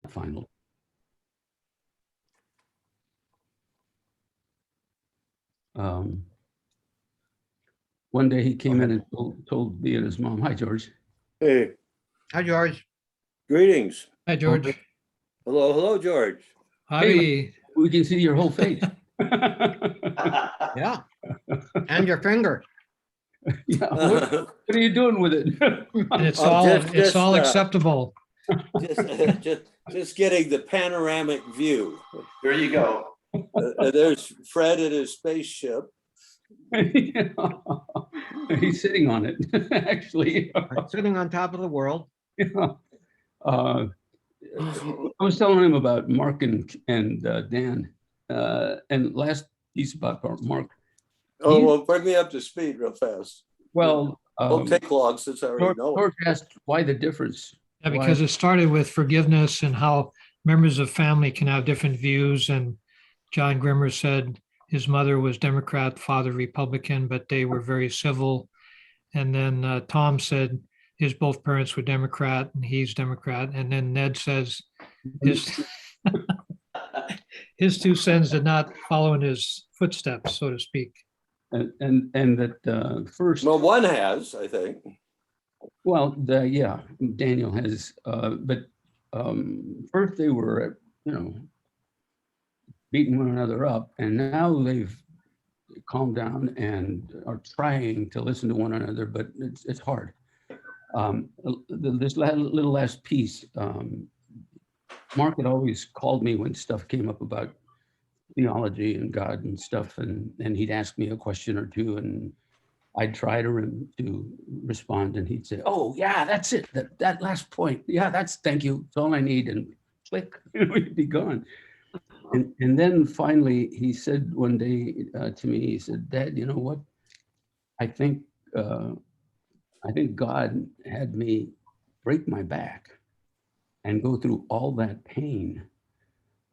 final. One day he came in and told me and his mom, "Hi, George." Hey, Hi, George. greetings. Hi, George. Hello, hello, George. Howdy. We can see your whole face. Yeah. And your finger. Yeah, what are you doing with it? And it's Oh, all, just- it's all just, acceptable. just getting the panoramic view. There you go. There's Fred at his spaceship. He's sitting on it, actually. Sitting on top of the world. I was telling him about Mark and Dan, and last piece about Mark. Oh, well, bring me up to speed real fast. Well, Won't take long since I already know. George asked why the difference. Yeah, because it started with forgiveness and how members of family can have different views. And John Grimmer said his mother was Democrat, father Republican, but they were very civil. And then Tom said his both parents were Democrat and he's Democrat. And then Ned says his his 2 sons did not follow in his footsteps, so to speak. And that first. Well, one has, I think. Well, yeah, Daniel has, but first they were, beating one another up, and now they've calmed down and are trying to listen to one another, but it's hard. This little last piece, Mark had always called me when stuff came up about theology and God and stuff, and he'd ask me a question or two, and I'd try to respond, and he'd say, "Oh yeah, that's it. That last point. Yeah, thank you. It's all I need." And click, he'd be gone. And then finally, he said one day to me, he said, "Dad, you know what? I think God had me break my back and go through all that pain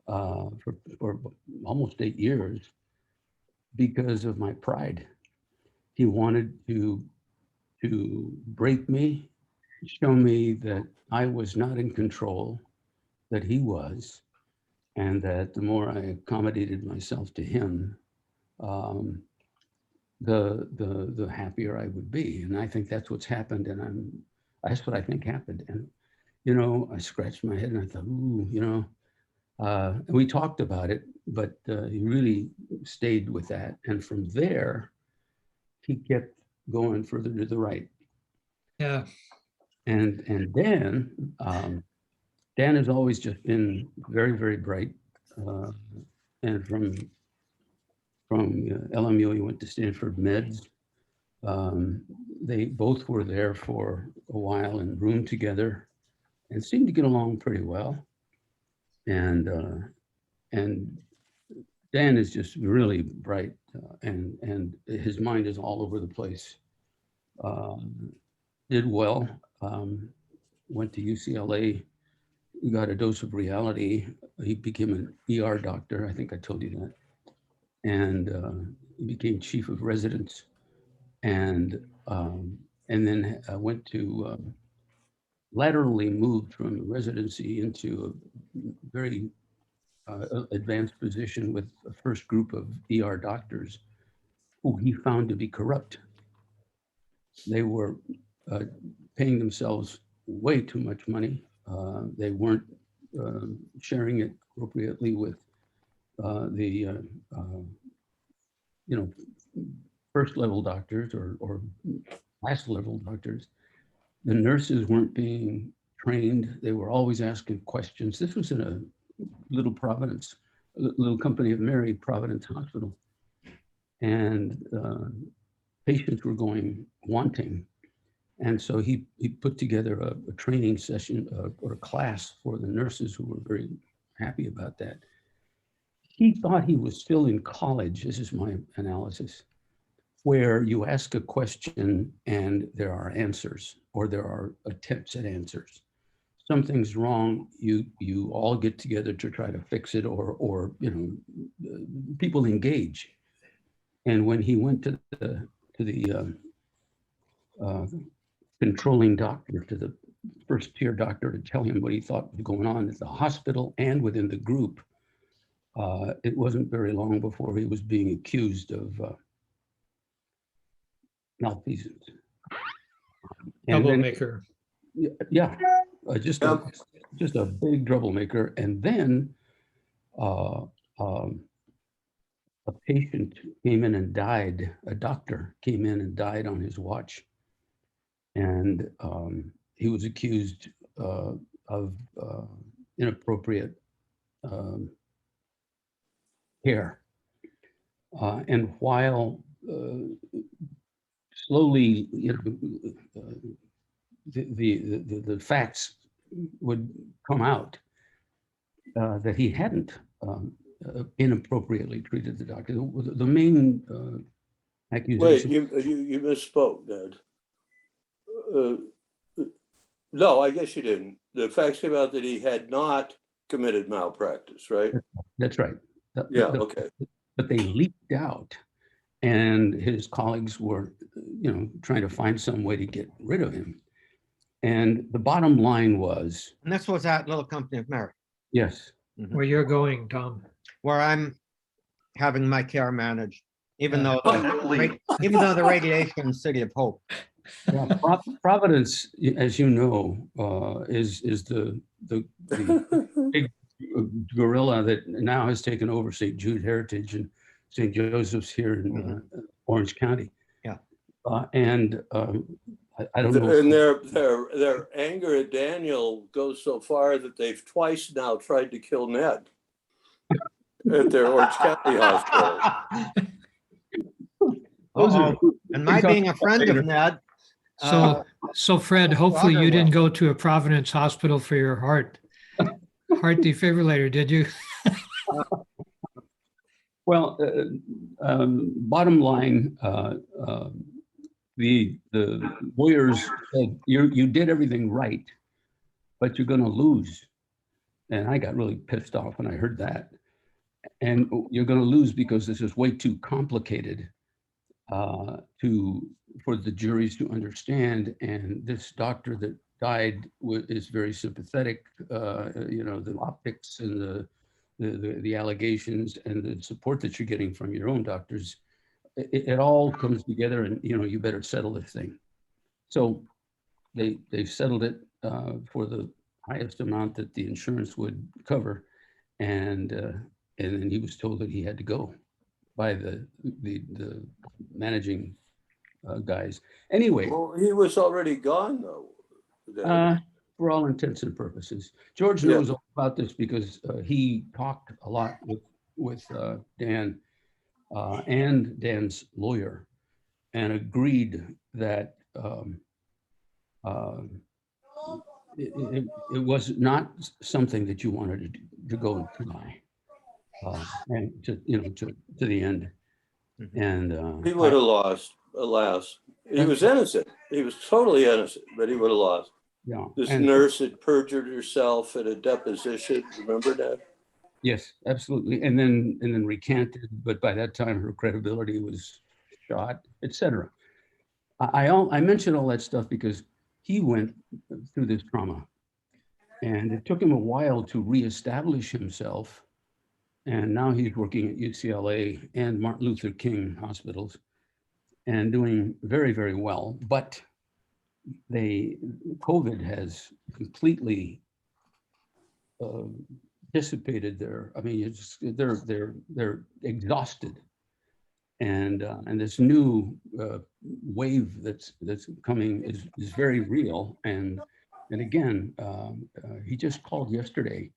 for almost 8 years because of my pride. He wanted to break me, show me that I was not in control, that he was, and that the more I accommodated myself to him, the happier I would be." And I think that's what's happened, and that's what I think happened. And I scratched my head and I thought, ooh, and we talked about it, but he really stayed with that. And from there, he kept going further to the right. Yeah. And Dan, Dan has always just been very, very bright. And from LMU, he went to Stanford Meds. They both were there for a while and roomed together and seemed to get along pretty well. And Dan is just really bright, and his mind is all over the place. Did well, went to UCLA, got a dose of reality. He became an ER doctor. I think I told you that. And he became chief of residence, and then went to laterally moved from residency into a very advanced position with a first group of ER doctors who he found to be corrupt. They were paying themselves way too much money. They weren't sharing it appropriately with the first level doctors or last level doctors. The nurses weren't being trained. They were always asking questions. This was in a little Providence, a little Company of Mary Providence Hospital. And patients were going wanting. And so he put together a training session or a class for the nurses who were very happy about that. He thought he was still in college, this is my analysis, where you ask a question and there are answers, or there are attempts at answers. Something's wrong, you all get together to try to fix it, or people engage. And when he went to the controlling doctor, to the first tier doctor to tell him what he thought was going on at the hospital and within the group. It wasn't very long before he was being accused of malfeasance. And then- Troublemaker. yeah, just a big troublemaker. And then a patient came in and died. A doctor came in and died on his watch, and he was accused of inappropriate care. And while slowly, the facts would come out that he hadn't inappropriately treated the doctor. The main Wait, accusation. you misspoke, Ned. No, I guess you didn't. The facts came out that he had not committed malpractice, right? That's right. Yeah, okay. But they leaked out, and his colleagues were, trying to find some way to get rid of him. And the bottom line was, And this was at Little Company of Merit, yes, Where you're going, Tom. where I'm having my care managed, even though Abundantly. even though the radiation City of Hope. yeah, Providence, as you know, is the big gorilla that now has taken over St. Jude Heritage and St. Joseph's here in Orange County. Yeah. And I don't know. And their anger at Daniel goes so far that they've twice now tried to kill Ned at their Orange County hospital. And my being a friend of Ned. So Fred, hopefully you Roger didn't go to a Providence hospital for your heart defibrillator, did you? Well, bottom line, the lawyers said, you did everything right, but you're going to lose. And I got really pissed off when I heard that. And you're going to lose because this is way too complicated for the juries to understand. And this doctor that died is very sympathetic. The optics and the allegations and the support that you're getting from your own doctors, it all comes together, and you better settle this thing. So they settled it for the highest amount that the insurance would cover, and then he was told that he had to go by the managing guys. Anyway, Well, he was already gone, though. for all intents and purposes, George Yeah. knows all about this because he talked a lot with Dan and Dan's lawyer, and agreed that it was not something that you wanted to go and try, and to the end. And He would have lost, alas. He was innocent. He was totally innocent, but he would have lost. yeah, This and- nurse had perjured herself at a deposition. Remember that? yes, absolutely, and then recanted, but by that time her credibility was shot, etc. I mention all that stuff because he went through this trauma, and it took him a while to reestablish himself. And now he's working at UCLA and Martin Luther King hospitals and doing very, very well. But COVID has completely dissipated they're exhausted. And this new wave that's coming is very real. And again, he just called yesterday,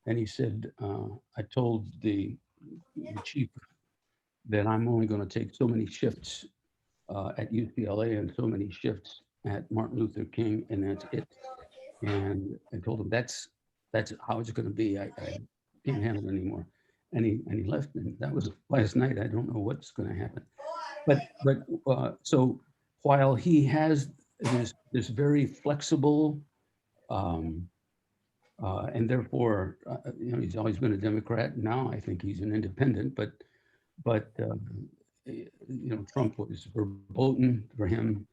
and he said, I told the chief that I'm only going to take so many shifts at UCLA and so many shifts at Martin Luther King, and that's it. And I told him that's how it's going to be. I can't handle it anymore. And he left, and that was last night. I don't know what's going to happen. But so while he has this very flexible, and therefore, he's always been a Democrat. Now I think he's an independent. But Trump was verboten for him.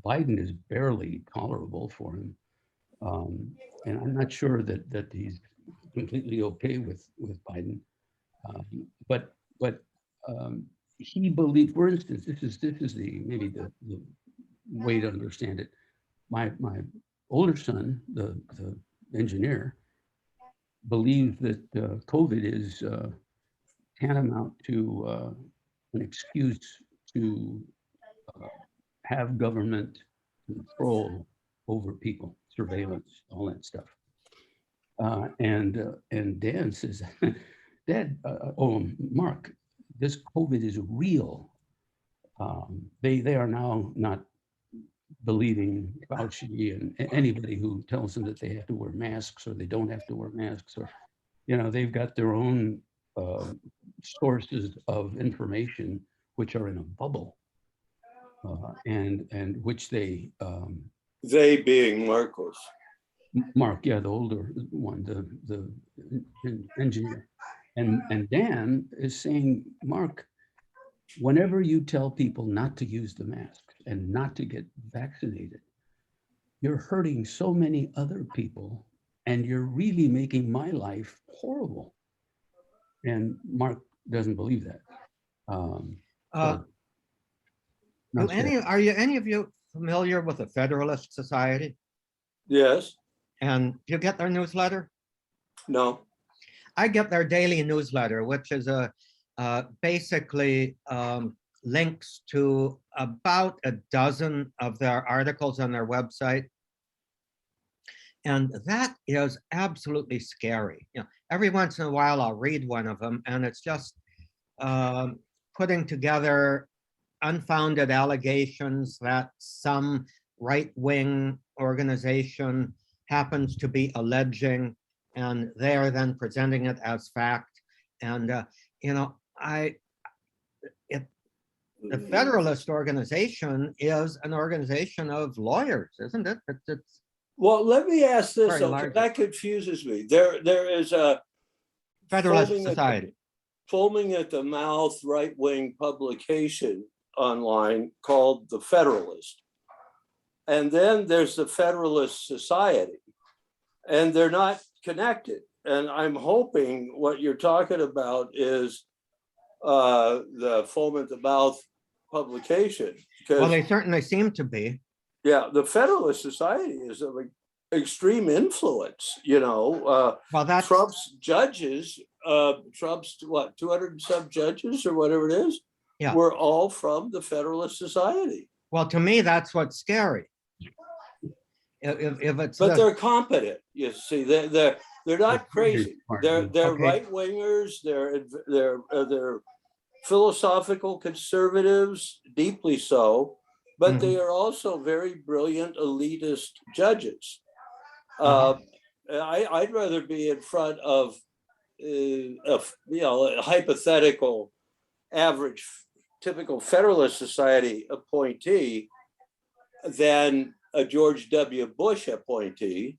Biden is barely tolerable for him. And I'm not sure that he's completely okay with Biden. But he believed, for instance, this is the maybe the way to understand it. My older son, the engineer, believes that COVID is tantamount to an excuse to have government control over people, surveillance, all that stuff. And Dan says, Dad, Mark, this COVID is real. They are now not believing Fauci and anybody who tells them that they have to wear masks or they don't have to wear masks, or, they've got their own sources of information which are in a bubble, and which they being Marcos. Mark, yeah, the older one, the engineer, and Dan is saying, Mark, whenever you tell people not to use the mask and not to get vaccinated, you're hurting so many other people, and you're really making my life horrible. And Mark doesn't believe that. Are any of you familiar with the Federalist Society? Yes. And do you get their newsletter? No. I get their daily newsletter, which is basically links to about a dozen of their articles on their website. And that is absolutely scary. Every once in a while I'll read one of them, and it's just putting together unfounded allegations that some right-wing organization happens to be alleging, and they are then presenting it as fact. And the Federalist organization is an organization of lawyers, isn't it? It's Well, let me ask this, Very though, 'cause large. that confuses me. There is a Federalist foaming Society. foaming at the mouth right-wing publication online called The Federalist. And then there's the Federalist Society, and they're not connected. And I'm hoping what you're talking about is the foam at the mouth publication. Well, Because they certainly seem to be. yeah, the Federalist Society is of extreme influence, Well, that's Trump's judges, Trump's 200 and some judges or whatever it is, Yeah. were all from the Federalist Society. well, to me, that's what's scary. If it's But they're competent, you see, they're not crazy. They're Okay. right wingers. They're philosophical conservatives, deeply so, but they are also very brilliant elitist judges. I'd rather be in front of a hypothetical average typical Federalist Society appointee than a George W. Bush appointee.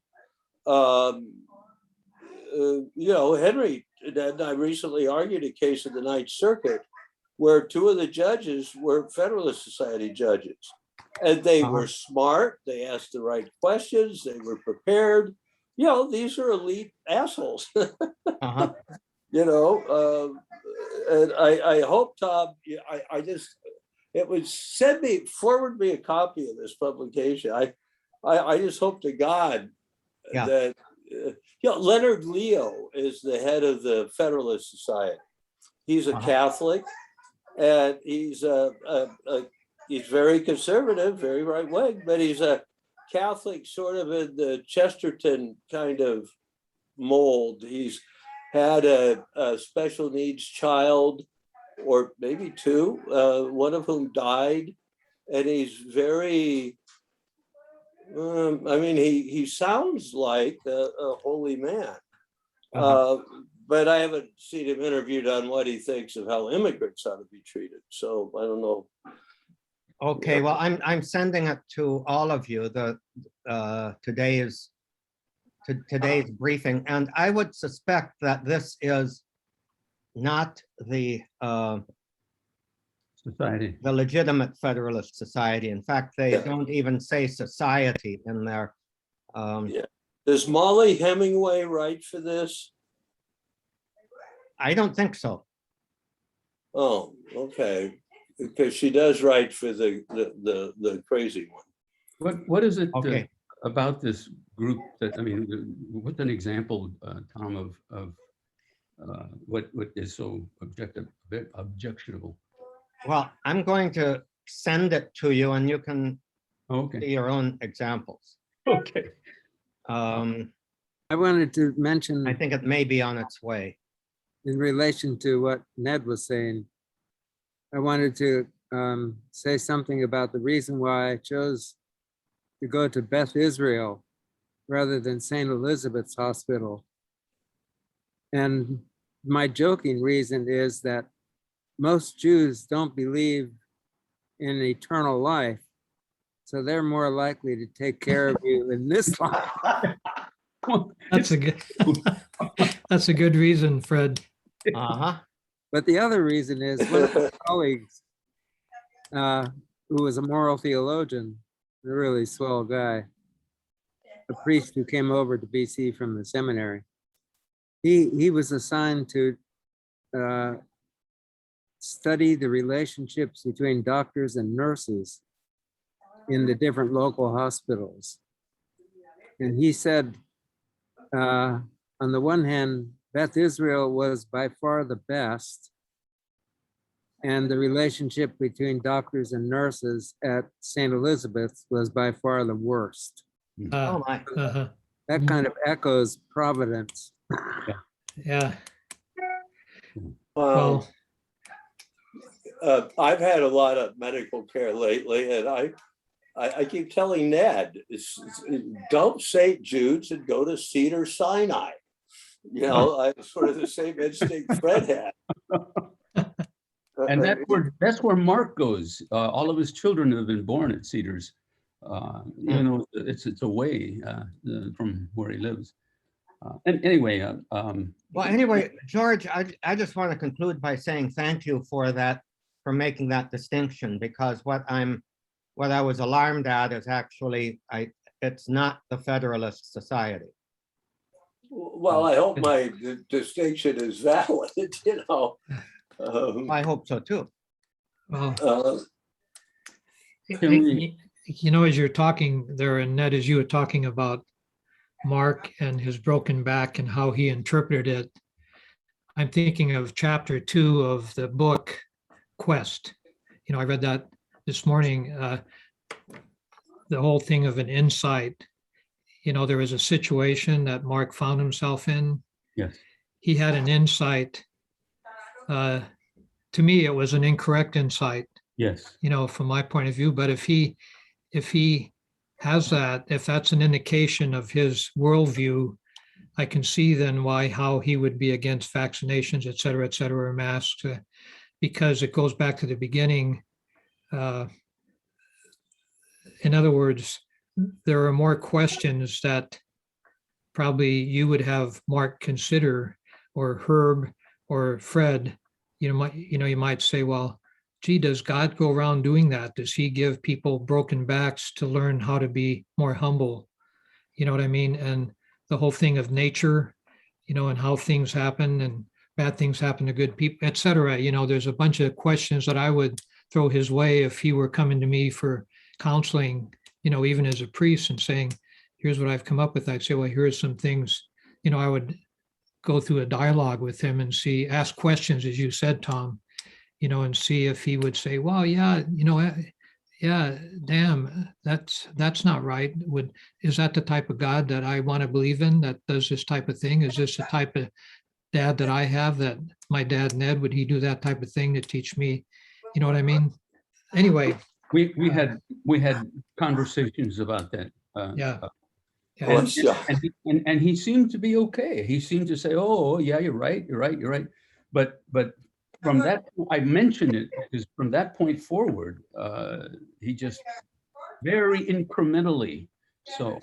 Henry and I recently argued a case in the Ninth Circuit where two of the judges were Federalist Society judges. And they were smart, they asked the right questions, they were prepared. These are elite assholes. And I hope, Tom, it would forward me a copy of this publication. I just hope to God that, Leonard Leo is the head of the Federalist Society. He's a Catholic, and he's very conservative, very right wing, but he's a Catholic sort of in the Chesterton kind of mold. He's had a special needs child, or maybe two, one of whom died. And he's very, he sounds like a holy man. But I haven't seen him interviewed on what he thinks of how immigrants ought to be treated. So I don't know. Okay, well, I'm sending it to all of you, today's briefing, and I would suspect that this is not the Society. the legitimate Federalist Society. In fact, they Yeah. don't even say society in their, Yeah. Does Molly Hemingway write for this? I don't think so. Oh, okay. Because she does write for the crazy one. What is it Okay. about this group that, I mean, what's an example, Tom, of what is so objectionable? Well, I'm going to send it to you and you can see Okay, your own examples. okay. I wanted to mention I think it may be on its way. in relation to what Ned was saying, I wanted to say something about the reason why I chose to go to Beth Israel rather than St. Elizabeth's Hospital. And my joking reason is that most Jews don't believe in eternal life, so they're more likely to take care of you in this life. Well, That's a good, that's a good reason, Fred. Uh-huh. But the other reason is one of my colleagues, who was a moral theologian, a really swell guy, a priest who came over to BC from the seminary. He was assigned to study the relationships between doctors and nurses in the different local hospitals. And he said, on the one hand, Beth Israel was by far the best, and the relationship between doctors and nurses at St. Elizabeth's was by far the worst. Uh, Oh, my. uh-huh. That kind of echoes Providence. Yeah, Wow. well, I've had a lot of medical care lately, and I keep telling Ned, dump St. Jude's and go to Cedar Sinai. You know, I sort of the same instinct Fred had. And that's where Mark goes. All of his children have been born at Cedars, even though it's away from where he lives. And anyway, Well, anyway, George, I just want to conclude by saying thank you for that, for making that distinction, because what I was alarmed at is actually, it's not the Federalist Society. Well, I hope my distinction is valid, you know. I hope so too. well, Can we- you know, as you're talking there, and Ned, as you were talking about Mark and his broken back and how he interpreted it, I'm thinking of chapter 2 of the book Quest. You know, I read that this morning, the whole thing of an insight. You know, there was a situation that Mark found himself in. yes, He had an insight. To me, it was an incorrect insight, yes, you know, from my point of view. But if he has that, if that's an indication of his worldview, I can see then how he would be against vaccinations, et cetera, or masks, because it goes back to the beginning. In other words, there are more questions that probably you would have Mark consider, or Herb or Fred. You might say, well, gee, does God go around doing that? Does he give people broken backs to learn how to be more humble? You know what I mean? And the whole thing of nature, you know, and how things happen and bad things happen to good people, et cetera. You know, there's a bunch of questions that I would throw his way if he were coming to me for counseling, you know, even as a priest, and saying, here's what I've come up with. I'd say, well, here's some things, you know, I would go through a dialogue with him and ask questions, as you said, Tom, you know, and see if he would say, well, yeah, you know, yeah, damn, that's not right. Is that the type of God that I want to believe in, that does this type of thing? Is this the type of dad that I have, that my dad, Ned, would he do that type of thing to teach me? You know what I mean? Anyway, we had conversations about that. yeah. Well, Yeah, And he seemed to be okay. He seemed to say, oh, yeah, you're right. But from that, I mentioned it because from that point forward, he just very incrementally. So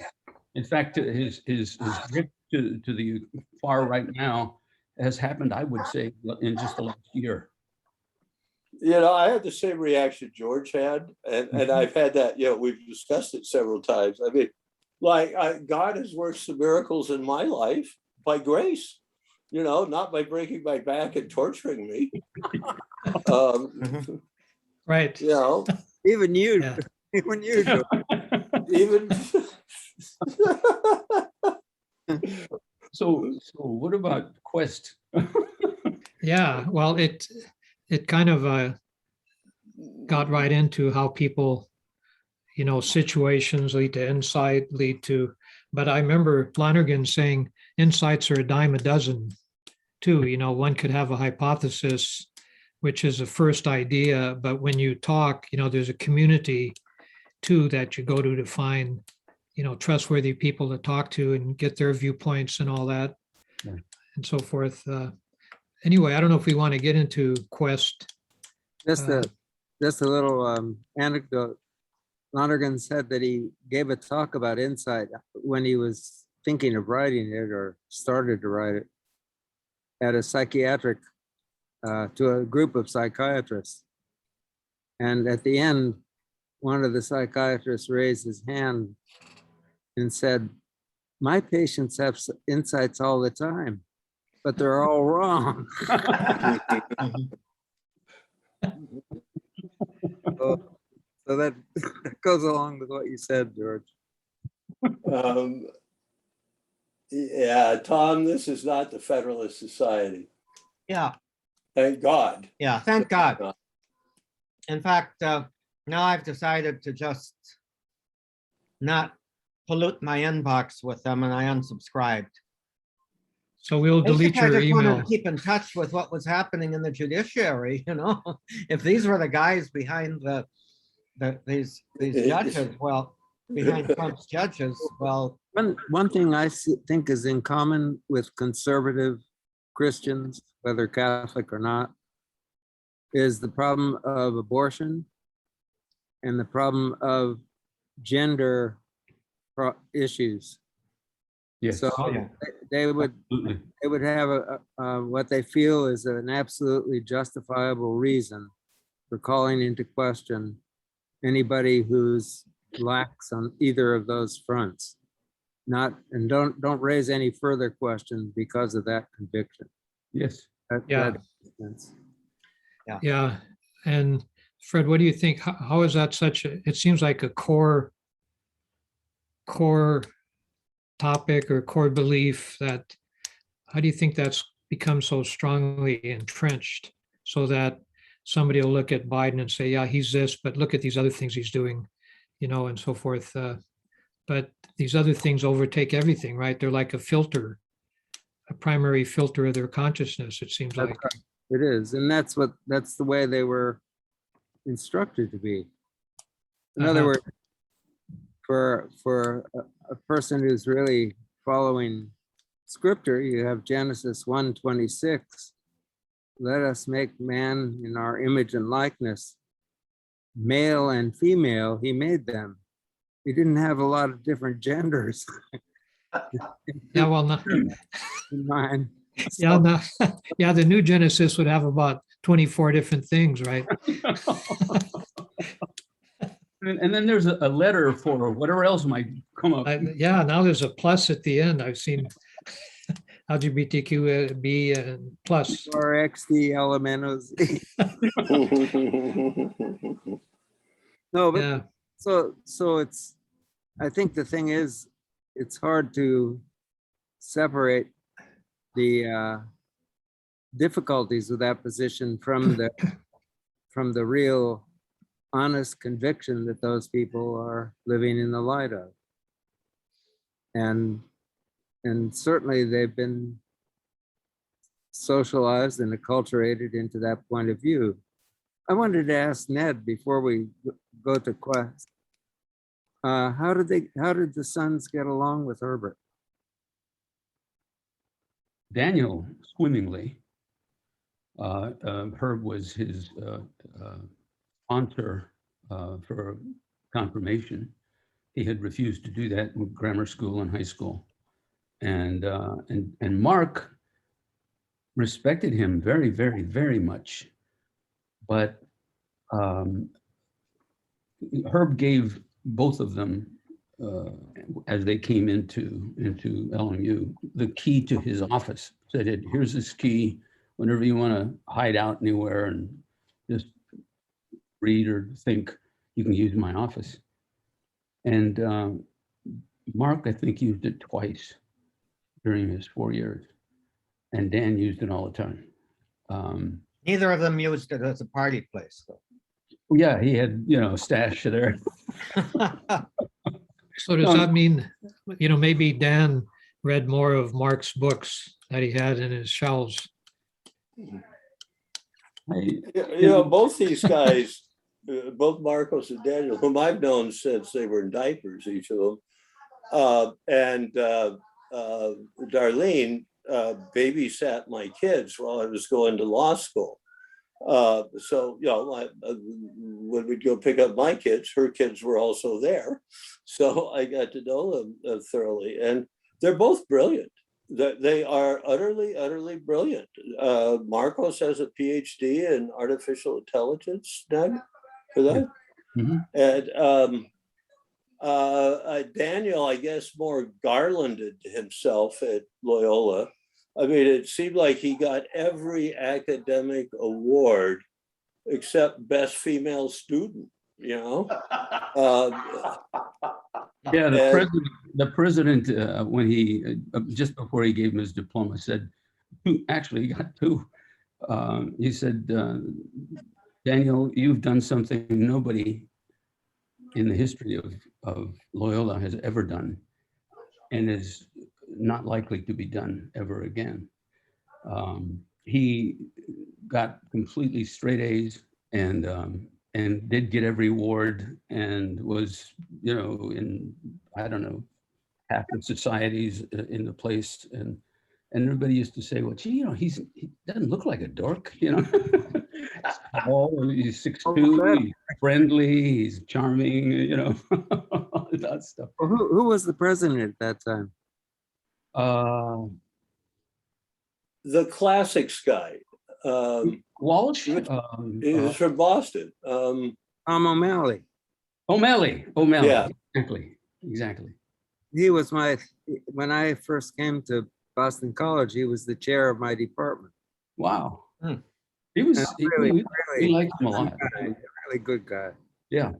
in fact, his drift to the far right now has happened, I would say, in just the last year. I had the same reaction George had, and I've had that, we've discussed it several times. I mean, God has worked some miracles in my life by grace, not by breaking my back and torturing me. Right. Even you, Yeah. even you, George. Even. So what about Quest? Yeah, well, it kind of got right into how people, situations lead to insight, but I remember Lonergan saying insights are a dime a dozen too. One could have a hypothesis, which is a first idea, but when you talk, there's a community too that you go to find, trustworthy people to talk to and get their viewpoints and all that, Yeah. and so forth. Anyway, I don't know if we want to get into Quest. Just a little anecdote. Lonergan said that he gave a talk about insight when he was thinking of writing it or started to write it at a psychiatric, to a group of psychiatrists. And at the end, one of the psychiatrists raised his hand and said, "My patients have insights all the time, but they're all wrong." So that goes along with what you said, George. Yeah, Tom, this is not the Federalist Society. Yeah, Thank God. yeah, thank God. In fact, now I've decided to just not pollute my inbox with them, and I unsubscribed. So we'll delete Basically, I your just wanted email. to keep in touch with what was happening in the judiciary, If these were the guys behind these judges, well, behind Trump's judges, well, One thing I think is in common with conservative Christians, whether Catholic or not, is the problem of abortion and the problem of gender issues. Yes, So oh, yeah. they would absolutely. have what they feel is an absolutely justifiable reason for calling into question anybody who's lax on either of those fronts. Don't raise any further questions because of that conviction. Yes. Yeah. That makes sense. Yeah. And Fred, what do you think? How is that it seems like a core topic or core belief how do you think that's become so strongly entrenched so that somebody will look at Biden and say, yeah, he's this, but look at these other things he's doing, and so forth. But these other things overtake everything, right? They're like a filter, a primary filter of their consciousness, it seems That's like. right. It is, and that's the way they were instructed to be. In other words, for a person who's really following scripture, you have Genesis 1:26. Let us make man in our image and likeness, male and female, he made them. He didn't have a lot of different genders. Yeah, well, no, in mind. yeah, no, yeah, the new Genesis would have about 24 different things, right? And then there's a letter for whatever else might come up. Yeah, now there's a plus at the end. I've seen LGBTQ B plus. Or XD elementos. No, but Yeah, so it's, I think the thing is, it's hard to separate the difficulties of that position from the real honest conviction that those people are living in the light of. And certainly they've been socialized and acculturated into that point of view. I wanted to ask Ned before we go to Quest, how did the sons get along with Herbert? Daniel swimmingly. Herb was his sponsor for confirmation. He had refused to do that in grammar school and high school. And Mark respected him very, very, very much. But um, Herb gave both of them, as they came into LMU, the key to his office. Said, here's this key. Whenever you want to hide out anywhere and just read or think, you can use my office. And Mark, I think, used it twice during his 4 years. And Dan used it all the time. Neither of them used it as a party place, though. Yeah, he had, a stash there. So does that mean, maybe Dan read more of Mark's books that he had in his shelves? Both these guys, both Marcos and Daniel, whom I've known since they were in diapers, each of them, and Darlene babysat my kids while I was going to law school. So, when we'd go pick up my kids, her kids were also there. So I got to know them thoroughly. And they're both brilliant. They are utterly, utterly brilliant. Marcos has a PhD in artificial intelligence, Doug, for that. Mhm. And Daniel, I guess, more garlanded himself at Loyola. I mean, it seemed like he got every academic award except best female student, Yeah, And- the president, when he, just before he gave him his diploma, said, actually, he got two. He said, Daniel, you've done something nobody in the history of Loyola has ever done, and is not likely to be done ever again. He got completely straight A's and did get every award, and was, in, I don't know, half the societies in the place. And everybody used to say, well, gee, he doesn't look like a dork, Oh, he's 6'2", he's friendly, he's charming, that stuff. Well, who was the president at that time? the classics guy, Walsh? he was from Boston. Tom O'Malley. O'Malley. Yeah. Exactly. He was when I first came to Boston College, he was the chair of my department. Wow. Hmm. He was, Really, we liked him a lot. Really good guy. Yeah.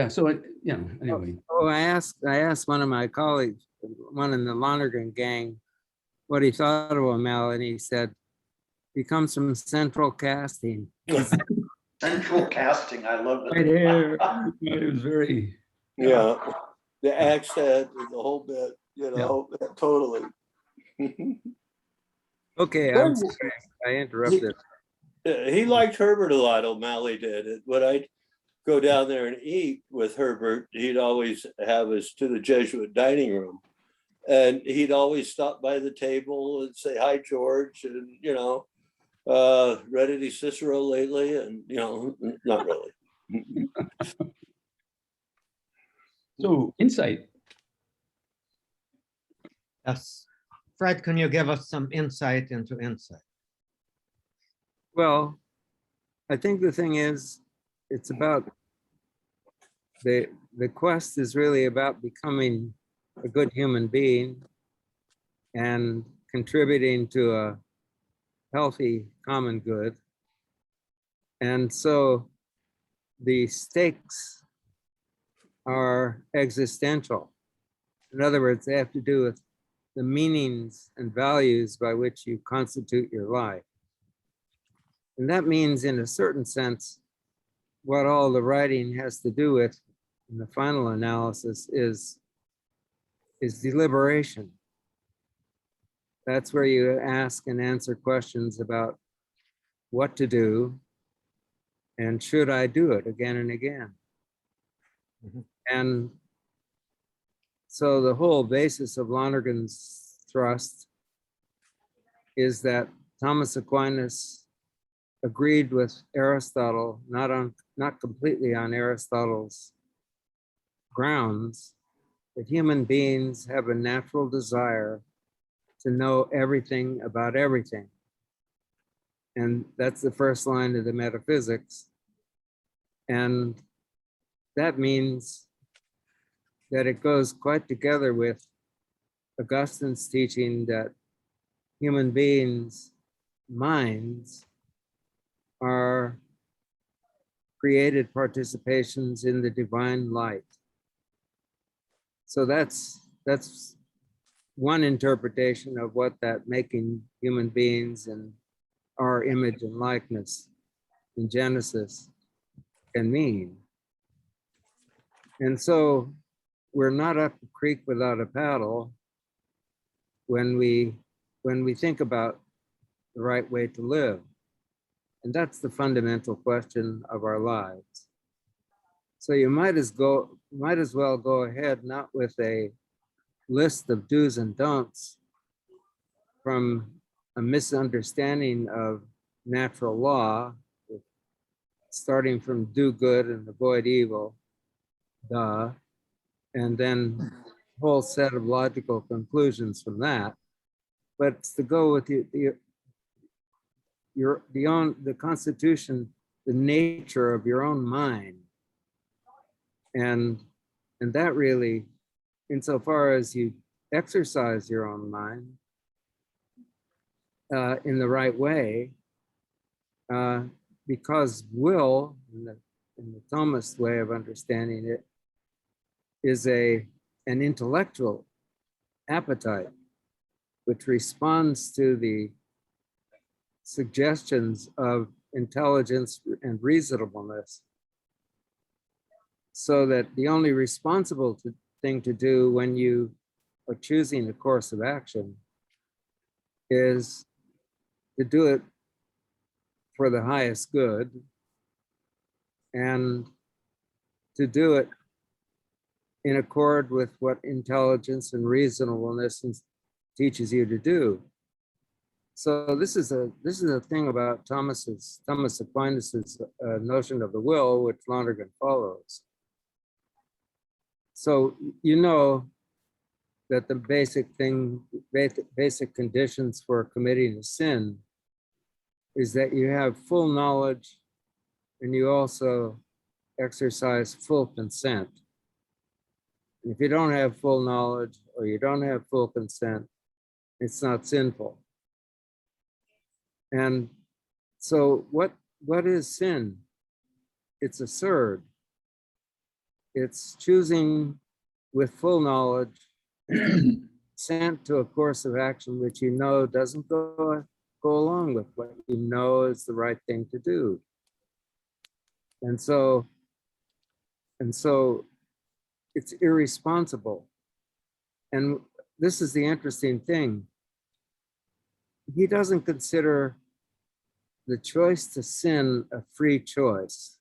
So anyway. Oh, I asked one of my colleagues, one in the Lonergan gang, what he thought of O'Malley, and he said, he comes from Central Casting. Central Casting, I love Right here. It was very. Yeah, the accent and the whole bit, totally. Okay, I'm sorry, I interrupted. He liked Herbert a lot, O'Malley did. When I'd go down there and eat with Herbert, he'd always have us to the Jesuit dining room. And he'd always stop by the table and say, hi, George, and, read any Cicero lately? And, not really. So insight. Yes. Fred, can you give us some insight into insight? Well, I think the thing is, it's about the quest is really about becoming a good human being and contributing to a healthy common good. And so the stakes are existential. In other words, they have to do with the meanings and values by which you constitute your life. And that means, in a certain sense, what all the writing has to do with in the final analysis is deliberation. That's where you ask and answer questions about what to do and should I do it again and again. Mhm. And so the whole basis of Lonergan's thrust is that Thomas Aquinas agreed with Aristotle, not completely on Aristotle's grounds, that human beings have a natural desire to know everything about everything. And that's the first line of the metaphysics. And that means that it goes quite together with Augustine's teaching that human beings' minds are created participations in the divine light. So that's one interpretation of what that making human beings in our image and likeness in Genesis can mean. And so we're not up the creek without a paddle when we think about the right way to live. And that's the fundamental question of our lives. So you might as well go ahead, not with a list of do's and don'ts from a misunderstanding of natural law, starting from do good and avoid evil, and then a whole set of logical conclusions from that. But it's to go with the Constitution, the nature of your own mind. And that really, insofar as you exercise your own mind in the right way, because will, in the Thomist way of understanding it, is an intellectual appetite which responds to the suggestions of intelligence and reasonableness, so that the only responsible thing to do when you are choosing a course of action is to do it for the highest good and to do it in accord with what intelligence and reasonableness teaches you to do. So this is a thing about Thomas Aquinas's notion of the will, which Lonergan follows. So you know that the basic conditions for committing a sin is that you have full knowledge and you also exercise full consent. If you don't have full knowledge or you don't have full consent, it's not sinful. And so what is sin? It's absurd. It's choosing with full knowledge, consent to a course of action which you know doesn't go along with what you know is the right thing to do. And so it's irresponsible. And this is the interesting thing. He doesn't consider the choice to sin a free choice.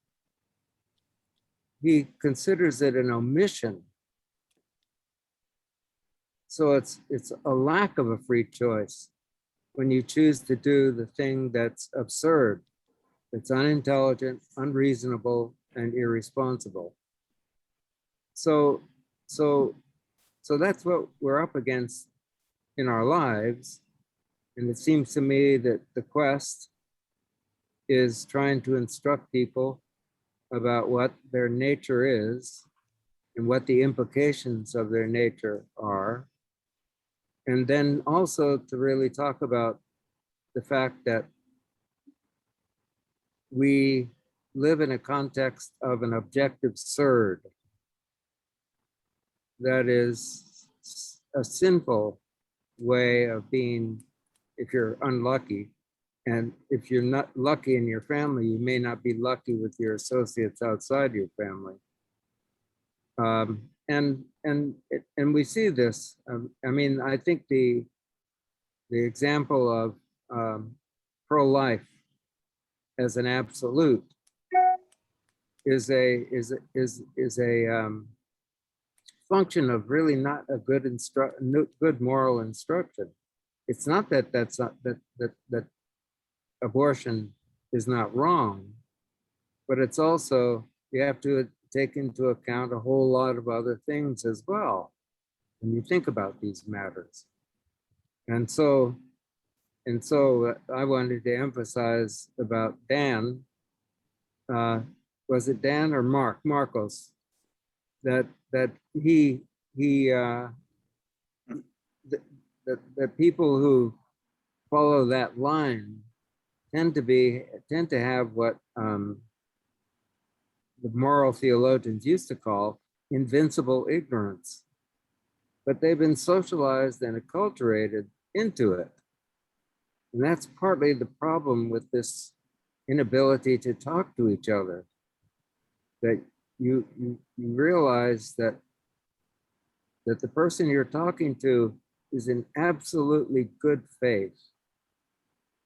He considers it an omission. So it's a lack of a free choice when you choose to do the thing that's absurd, that's unintelligent, unreasonable, and irresponsible. So that's what we're up against in our lives. And it seems to me that the quest is trying to instruct people about what their nature is and what the implications of their nature are. And then also to really talk about the fact that we live in a context of an objective surd that is a sinful way of being if you're unlucky. And if you're not lucky in your family, you may not be lucky with your associates outside your family. And we see this. I mean, I think the example of pro-life as an absolute is a function of really not a good moral instruction. It's not that abortion is not wrong, but it's also, you have to take into account a whole lot of other things as well when you think about these matters. And so And so I wanted to emphasize about Dan, was it Dan or Marcos, that that people who follow that line tend to have what the moral theologians used to call invincible ignorance, but they've been socialized and acculturated into it. And that's partly the problem with this inability to talk to each other, that you realize that the person you're talking to is in absolutely good faith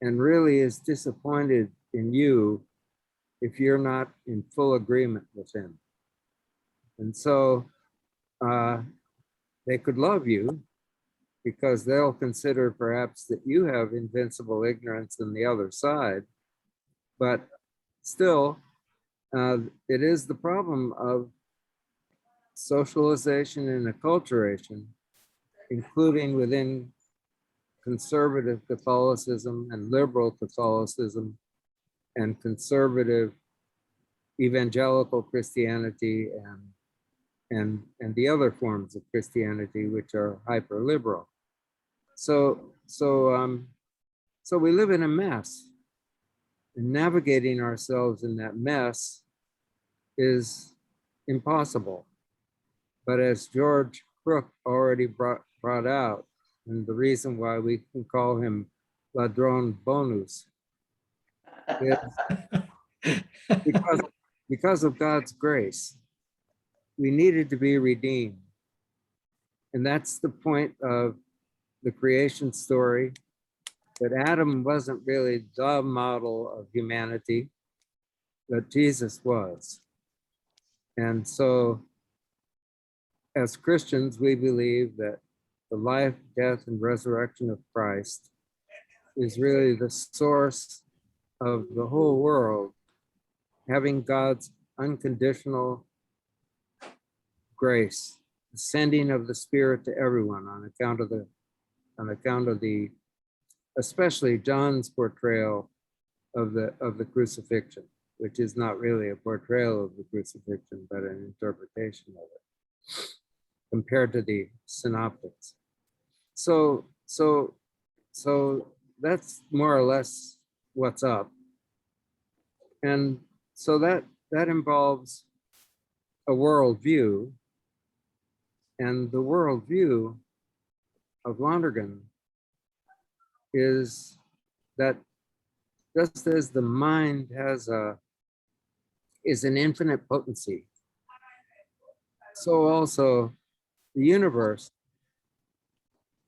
and really is disappointed in you if you're not in full agreement with him. And so they could love you because they'll consider perhaps that you have invincible ignorance on the other side, but still, it is the problem of socialization and acculturation, including within conservative Catholicism and liberal Catholicism and conservative evangelical Christianity and the other forms of Christianity, which are hyper liberal. So we live in a mess, and navigating ourselves in that mess is impossible. But as George Crook already brought out, and the reason why we can call him Ladrón Bonus, is because of God's grace. We needed to be redeemed. And that's the point of the creation story, that Adam wasn't really the model of humanity, but Jesus was. And so as Christians, we believe that the life, death, and resurrection of Christ is really the source of the whole world, having God's unconditional grace, the sending of the Spirit to everyone on account of the especially John's portrayal of the crucifixion, which is not really a portrayal of the crucifixion, but an interpretation of it, compared to the synoptics. So that's more or less what's up. And so that involves a worldview, and the worldview of Lonergan is that just as the mind is an infinite potency, so also the universe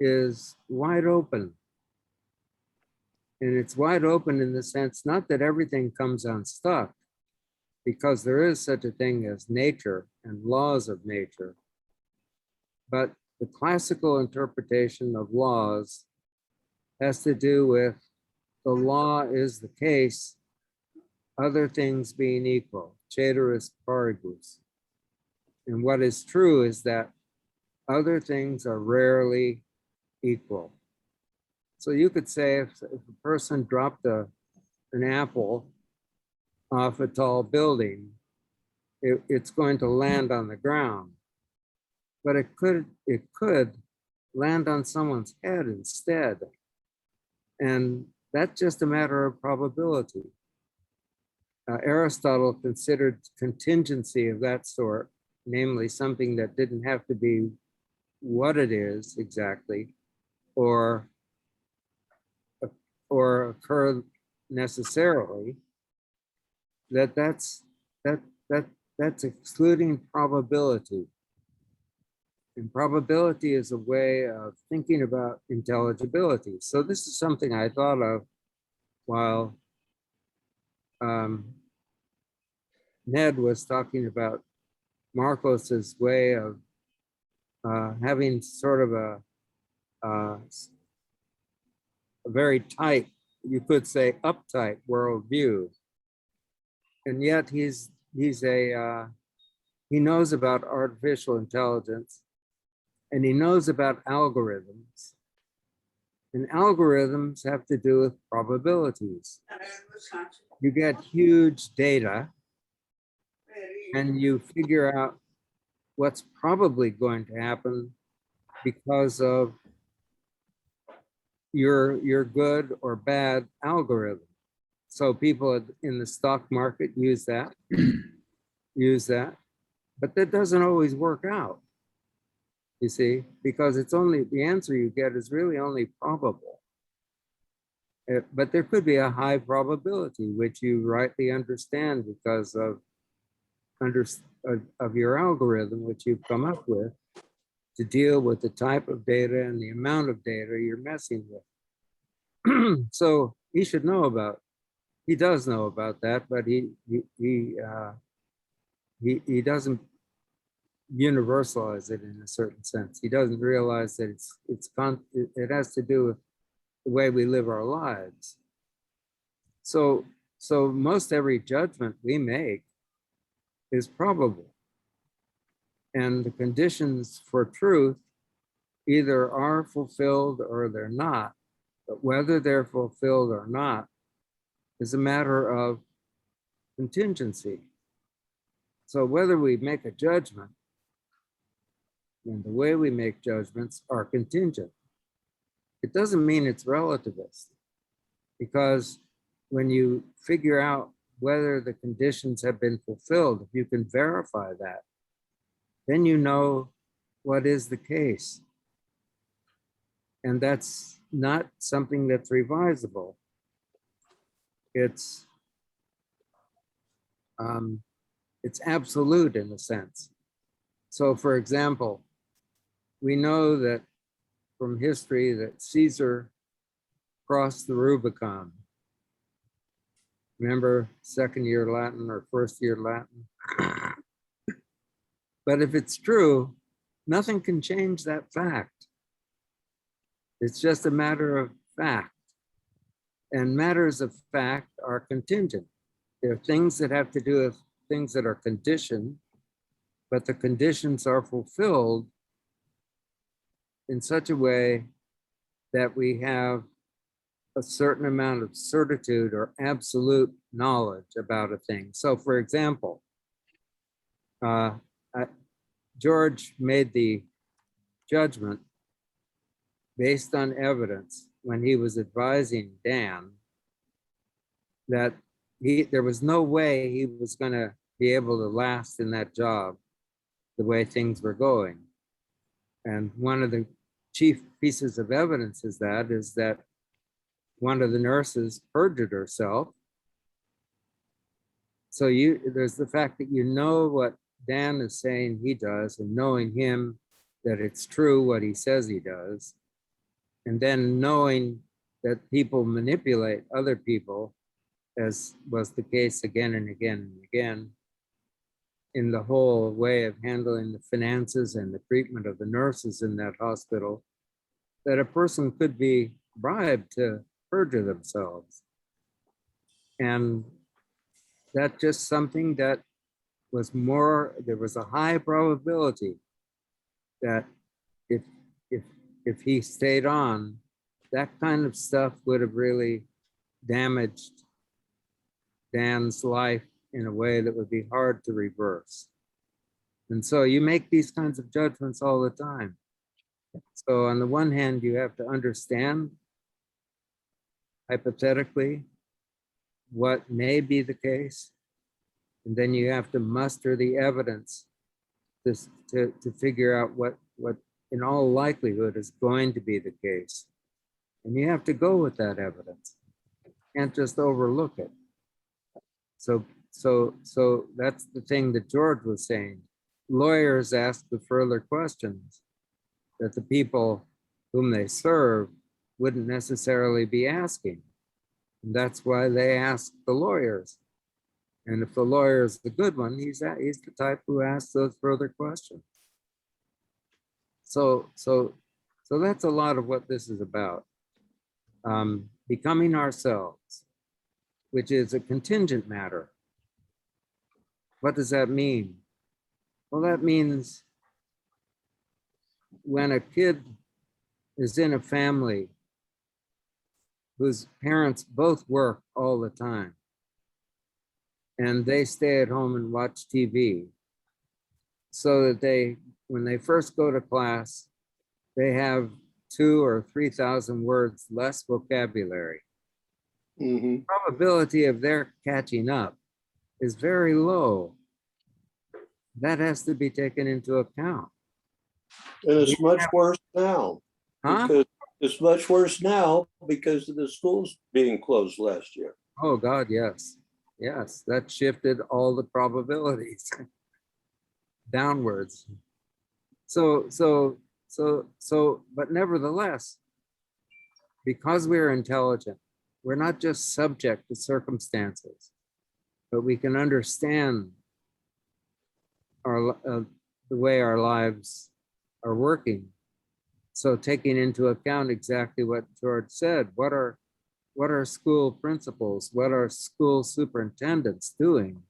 is wide open. And it's wide open in the sense, not that everything comes unstuck, because there is such a thing as nature and laws of nature. But the classical interpretation of laws has to do with the law is the case, other things being equal, ceteris paribus. And what is true is that other things are rarely equal. So you could say if a person dropped an apple off a tall building, it's going to land on the ground, but it could land on someone's head instead. And that's just a matter of probability. Aristotle considered contingency of that sort, namely something that didn't have to be what it is exactly, or occur necessarily, that's excluding probability. And probability is a way of thinking about intelligibility. So this is something I thought of while Ned was talking about Marcos's way of having sort of a very tight, you could say uptight worldview. And yet he knows about artificial intelligence, and he knows about algorithms. And algorithms have to do with probabilities. You get huge data and you figure out what's probably going to happen because of your good or bad algorithm. So people in the stock market use that, but that doesn't always work out, you see, because it's only, the answer you get is really only probable. But there could be a high probability, which you rightly understand because of your algorithm, which you've come up with to deal with the type of data and the amount of data you're messing with. So he should know about, he does know about that, but he doesn't universalize it in a certain sense. He doesn't realize that it has to do with the way we live our lives. So most every judgment we make is probable. And the conditions for truth either are fulfilled or they're not. But whether they're fulfilled or not is a matter of contingency. So whether we make a judgment, and the way we make judgments are contingent, it doesn't mean it's relativist, because when you figure out whether the conditions have been fulfilled, if you can verify that, then you know what is the case. And that's not something that's revisable. It's absolute in a sense. So for example, we know that from history that Caesar crossed the Rubicon. Remember second year Latin or first year Latin? But if it's true, nothing can change that fact. It's just a matter of fact. And matters of fact are contingent. There are things that have to do with things that are conditioned, but the conditions are fulfilled in such a way that we have a certain amount of certitude or absolute knowledge about a thing. So for example, George made the judgment based on evidence when he was advising Dan that there was no way he was going to be able to last in that job the way things were going. And one of the chief pieces of evidence is that one of the nurses perjured herself. So there's the fact that you know what Dan is saying he does, and knowing him that it's true what he says he does, and then knowing that people manipulate other people, as was the case again and again and again, in the whole way of handling the finances and the treatment of the nurses in that hospital, that a person could be bribed to perjure themselves. And that's just something that was there was a high probability that if he stayed on, that kind of stuff would have really damaged Dan's life in a way that would be hard to reverse. And so you make these kinds of judgments all the time. So on the one hand, you have to understand hypothetically what may be the case, and then you have to muster the evidence to figure out what in all likelihood is going to be the case. And you have to go with that evidence. You can't just overlook it. So that's the thing that George was saying. Lawyers ask the further questions that the people whom they serve wouldn't necessarily be asking. And that's why they ask the lawyers. And if the lawyer is the good one, he's the type who asks those further questions. So that's a lot of what this is about. Becoming ourselves, which is a contingent matter. What does that mean? Well, that means when a kid is in a family whose parents both work all the time. And they stay at home and watch TV so that when they first go to class, they have 2,000 or 3,000 words less vocabulary. Mhm. Probability of their catching up is very low. That has to be taken into account. And it's much worse now. Huh? Because it's much worse now because of the schools being closed last year. Oh, God, yes. Yes, that shifted all the probabilities downwards. But nevertheless, because we're intelligent, we're not just subject to circumstances, but we can understand the way our lives are working. So taking into account exactly what George said, what are school principals, what are school superintendents doing?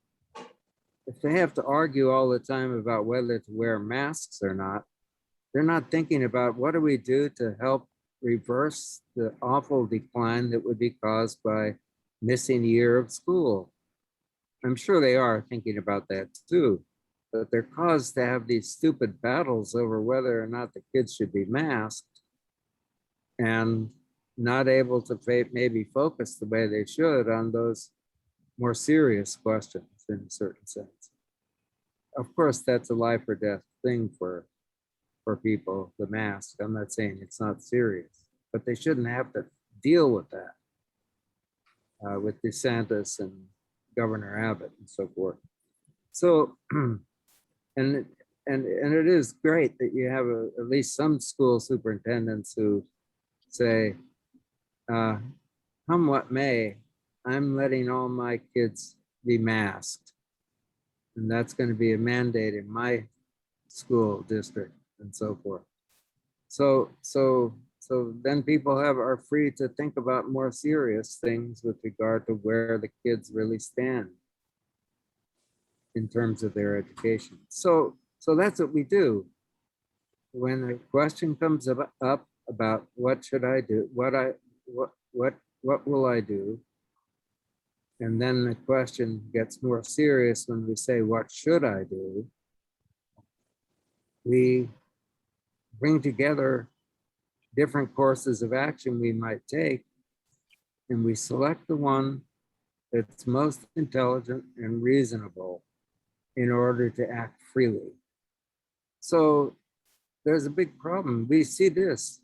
If they have to argue all the time about whether to wear masks or not, they're not thinking about what do we do to help reverse the awful decline that would be caused by missing a year of school. I'm sure they are thinking about that too, but they're caused to have these stupid battles over whether or not the kids should be masked and not able to maybe focus the way they should on those more serious questions in a certain sense. Of course, that's a life or death thing for people, the mask. I'm not saying it's not serious, but they shouldn't have to deal with that with DeSantis and Governor Abbott and so forth. So, and it is great that you have at least some school superintendents who say, come what may, I'm letting all my kids be masked. And that's going to be a mandate in my school district and so forth. So then people are free to think about more serious things with regard to where the kids really stand in terms of their education. So that's what we do. When a question comes up about what should I do, what will I do? And then the question gets more serious when we say, what should I do? We bring together different courses of action we might take, and we select the one that's most intelligent and reasonable in order to act freely. So there's a big problem. We see this.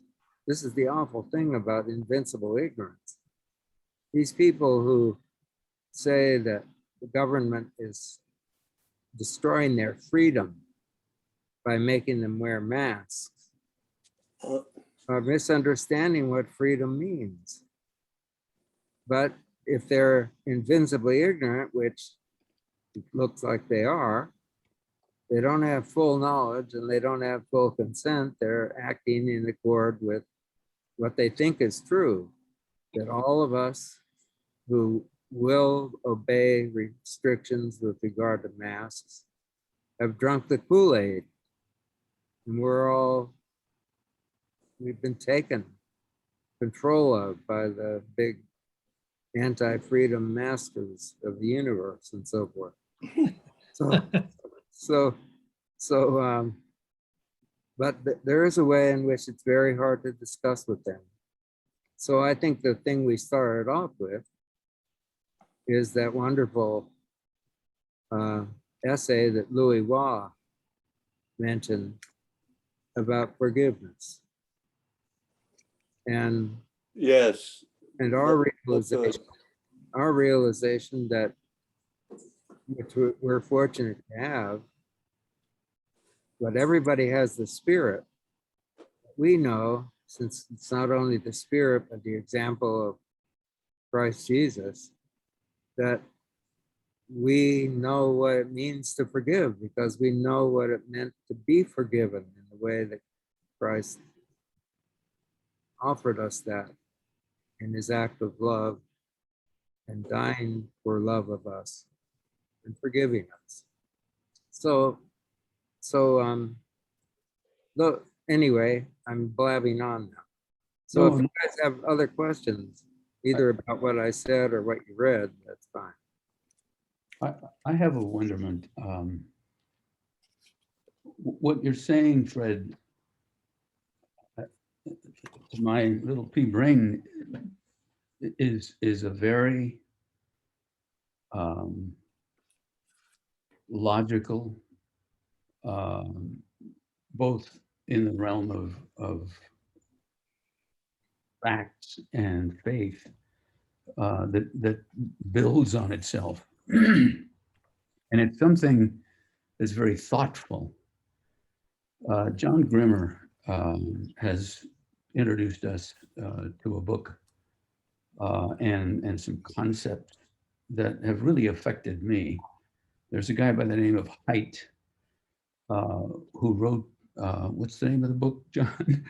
This is the awful thing about invincible ignorance. These people who say that the government is destroying their freedom by making them wear masks are misunderstanding what freedom means. But if they're invincibly ignorant, which it looks like they are, they don't have full knowledge and they don't have full consent. They're acting in accord with what they think is true, that all of us who will obey restrictions with regard to masks have drunk the Kool-Aid, and we've been taken control of by the big anti-freedom masters of the universe and so forth. But there is a way in which it's very hard to discuss with them. So I think the thing we started off with is that wonderful essay that Louis Waugh mentioned about forgiveness. And yes, and our realization that, which we're fortunate to have, but everybody has the spirit. We know, since it's not only the spirit, but the example of Christ Jesus, that we know what it means to forgive because we know what it meant to be forgiven in the way that Christ offered us that in his act of love and dying for love of us and forgiving us. Anyway, I'm blabbing on now. So if you guys have other questions, either about what I said or what you read, that's fine. I have a wonderment. What you're saying, Fred, to my little pea brain, is a very logical, both in the realm of facts and faith, that builds on itself. And it's something that's very thoughtful. John Grimmer has introduced us to a book and some concepts that have really affected me. There's a guy by the name of Haidt who wrote, what's the name of the book, John?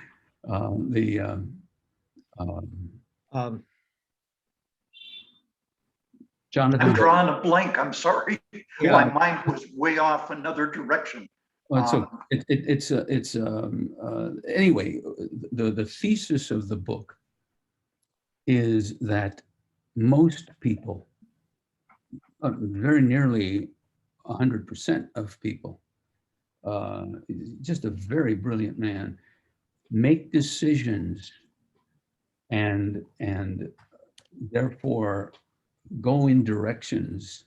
Jonathan. I'm drawing a blank, I'm sorry. Yeah. My mind was way off another direction. Well, so anyway, the thesis of the book is that most people, very nearly 100% of people, just a very brilliant man, make decisions and therefore go in directions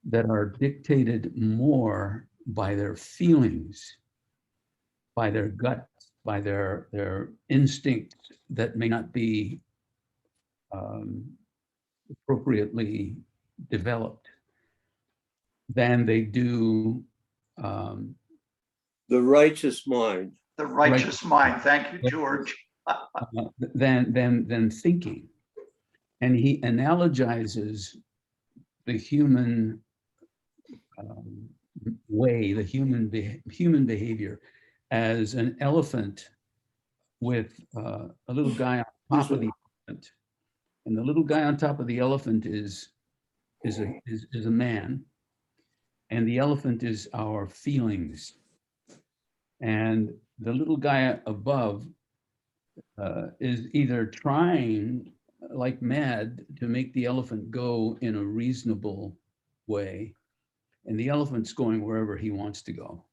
that are dictated more by their feelings, by their guts, by their instincts that may not be appropriately developed, than they do The righteous mind. The righteous mind, thank you, George. than thinking. And he analogizes the human way, the human behavior, as an elephant with a little guy on top of the elephant, and the little guy on top of the elephant is a man, and the elephant is our feelings, and the little guy above is either trying like mad to make the elephant go in a reasonable way, and the elephant's going wherever he wants to go.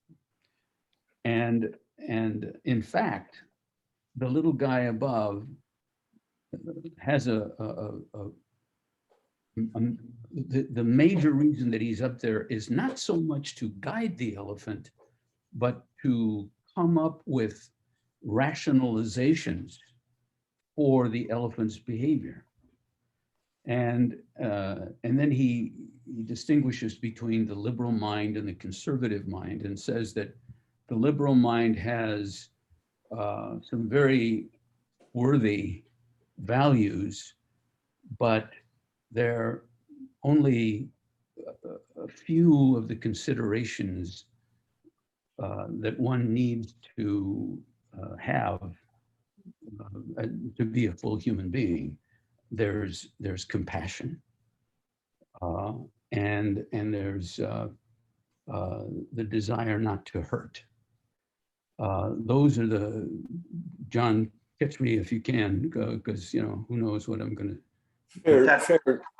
And in fact, the little guy above has the major reason that he's up there is not so much to guide the elephant, but to come up with rationalizations for the elephant's behavior. And then he distinguishes between the liberal mind and the conservative mind, and says that the liberal mind has some very worthy values, but they're only a few of the considerations that one needs to have to be a full human being. There's compassion, and there's the desire not to hurt. Those are the, John, catch me if you can, because who knows what I'm going to.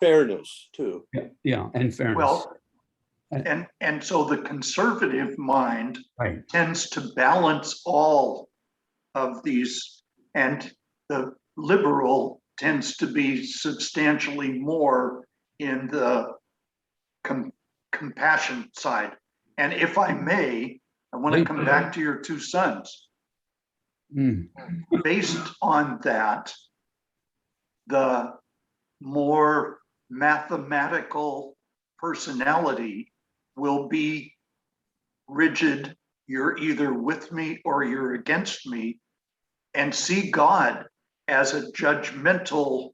Fairness too. Yeah, and fairness. Well, and so the conservative mind Right. tends to balance all of these, and the liberal tends to be substantially more in the compassion side. And if I may, I want to come back to your two sons. Based on that, the more mathematical personality will be rigid. You're either with me or you're against me, and see God as a judgmental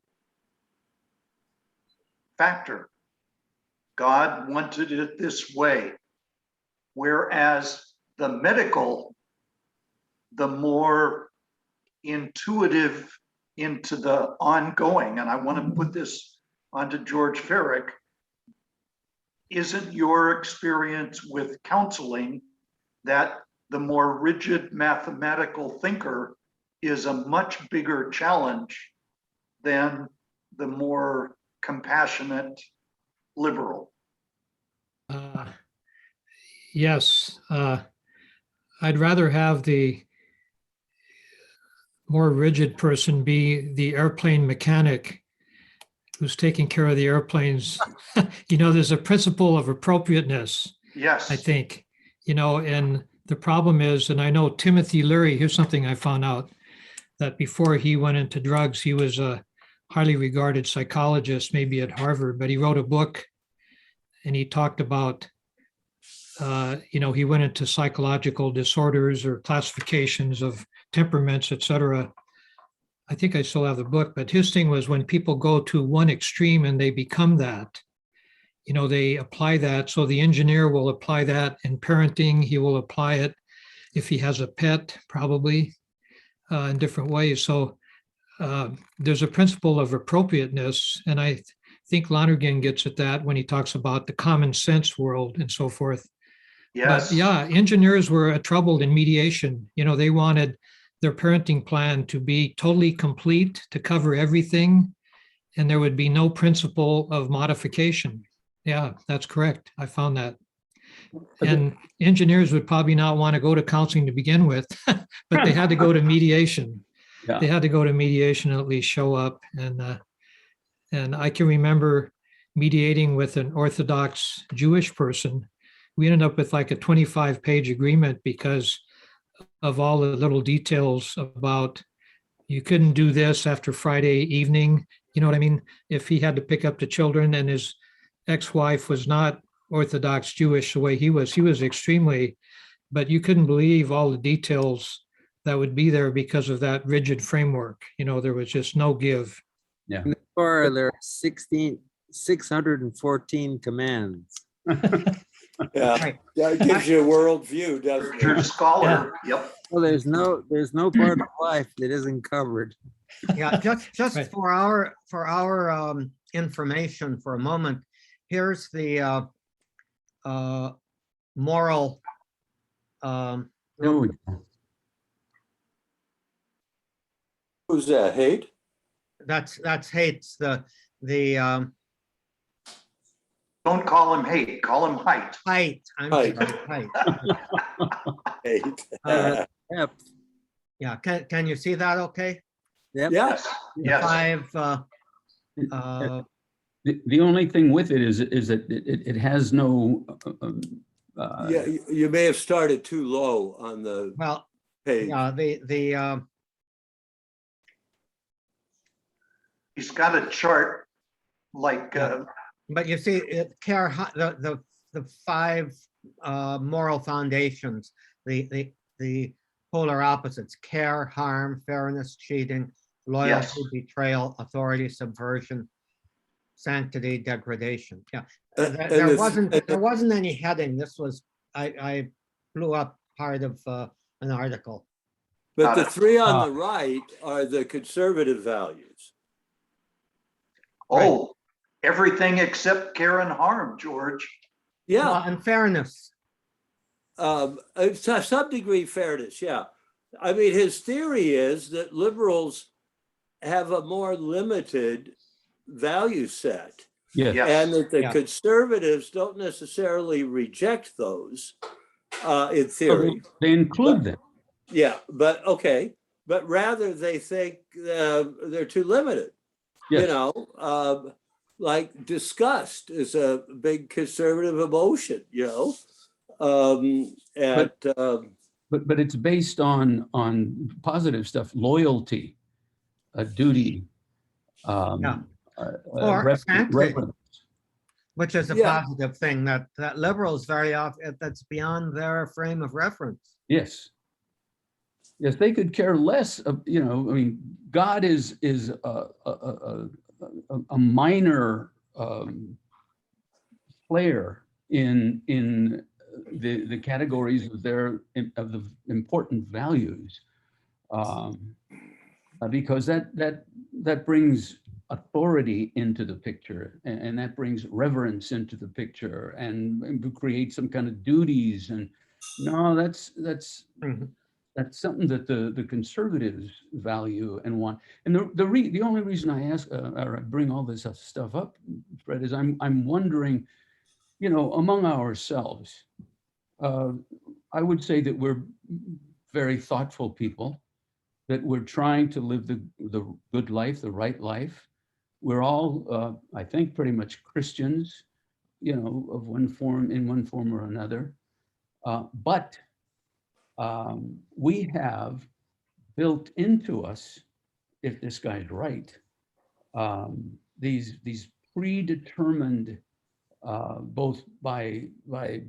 factor. God wanted it this way. Whereas the medical, the more intuitive into the ongoing, and I want to put this onto George Farrick, isn't your experience with counseling that the more rigid mathematical thinker is a much bigger challenge than the more compassionate liberal? Yes, I'd rather have the more rigid person be the airplane mechanic who's taking care of the airplanes. There's a principle of appropriateness, Yes. I think, and the problem is, and I know Timothy Leary, here's something I found out, that before he went into drugs, he was a highly regarded psychologist, maybe at Harvard, but he wrote a book and he talked about, he went into psychological disorders or classifications of temperaments, et cetera. I think I still have the book, but his thing was when people go to one extreme and they become that, they apply that. So the engineer will apply that in parenting. He will apply it if he has a pet, probably in different ways. So there's a principle of appropriateness. And I think Lonergan gets at that when he talks about the common sense world and so forth. Yes. But yeah, engineers were troubled in mediation. They wanted their parenting plan to be totally complete, to cover everything, and there would be no principle of modification. Yeah, that's correct. I found that. And engineers would probably not want to go to counseling to begin with, but they had to go to mediation. Yeah. They had to go to mediation and at least show up. And I can remember mediating with an Orthodox Jewish person. We ended up with like a 25-page agreement because of all the little details about you couldn't do this after Friday evening. You know what I mean? If he had to pick up the children and his ex-wife was not Orthodox Jewish the way he was extremely, but you couldn't believe all the details that would be there because of that rigid framework. There was just no give. Yeah. In the Torah, there are 614 commands. Yeah, Right. that gives you a worldview, doesn't You're a it? scholar. Yep. Well, there's no part of life that isn't covered. Yeah, just Right. for our information for a moment, here's the moral. There we go. Who's that, Haidt? That's Hates, the Don't call him hate, call him height. height. I'm Height. sorry, height. Haidt. Yep. Yeah, can you see that? Okay. Yep. Yes, Yes. 5. The only thing with it is that it has no. yeah, you may have started too low on the Well, page. yeah, the He's got a chart like, but you see, the 5 moral foundations, the polar opposites: care, harm, fairness, cheating, loyalty, Yes. betrayal, authority, subversion, sanctity, degradation. Yeah, And there it's- wasn't any heading. This was I blew up part of an article. But the Got it. 3 on the right are the conservative values. oh, everything except care and harm, George. Yeah, Well, and fairness. to some degree fairness, yeah. I mean, his theory is that liberals have a more limited value set. Yes. Yes. And that the Yeah. conservatives don't necessarily reject those in theory. They include them. Yeah, but okay. But rather they think they're too limited. Yes. Like disgust is a big conservative emotion, But it's based on positive stuff, loyalty, duty. Yeah. Or sanctity. reverence. Which is a Yeah. positive thing that liberals very often, that's beyond their frame of reference. Yes. Yes, they could care less of, I mean, God is a minor player in the categories of the important values, because that brings authority into the picture, and that brings reverence into the picture, and creates some kind of duties. And no, that's Mhm. That's something that the conservatives value and want. And the only reason I ask or I bring all this stuff up, Fred, is I'm wondering, you know, among ourselves, I would say that we're very thoughtful people, that we're trying to live the good life, the right life. We're all, I think, pretty much Christians, you know, of one form, in one form or another. But we have built into us, if this guy's right, these predetermined, both by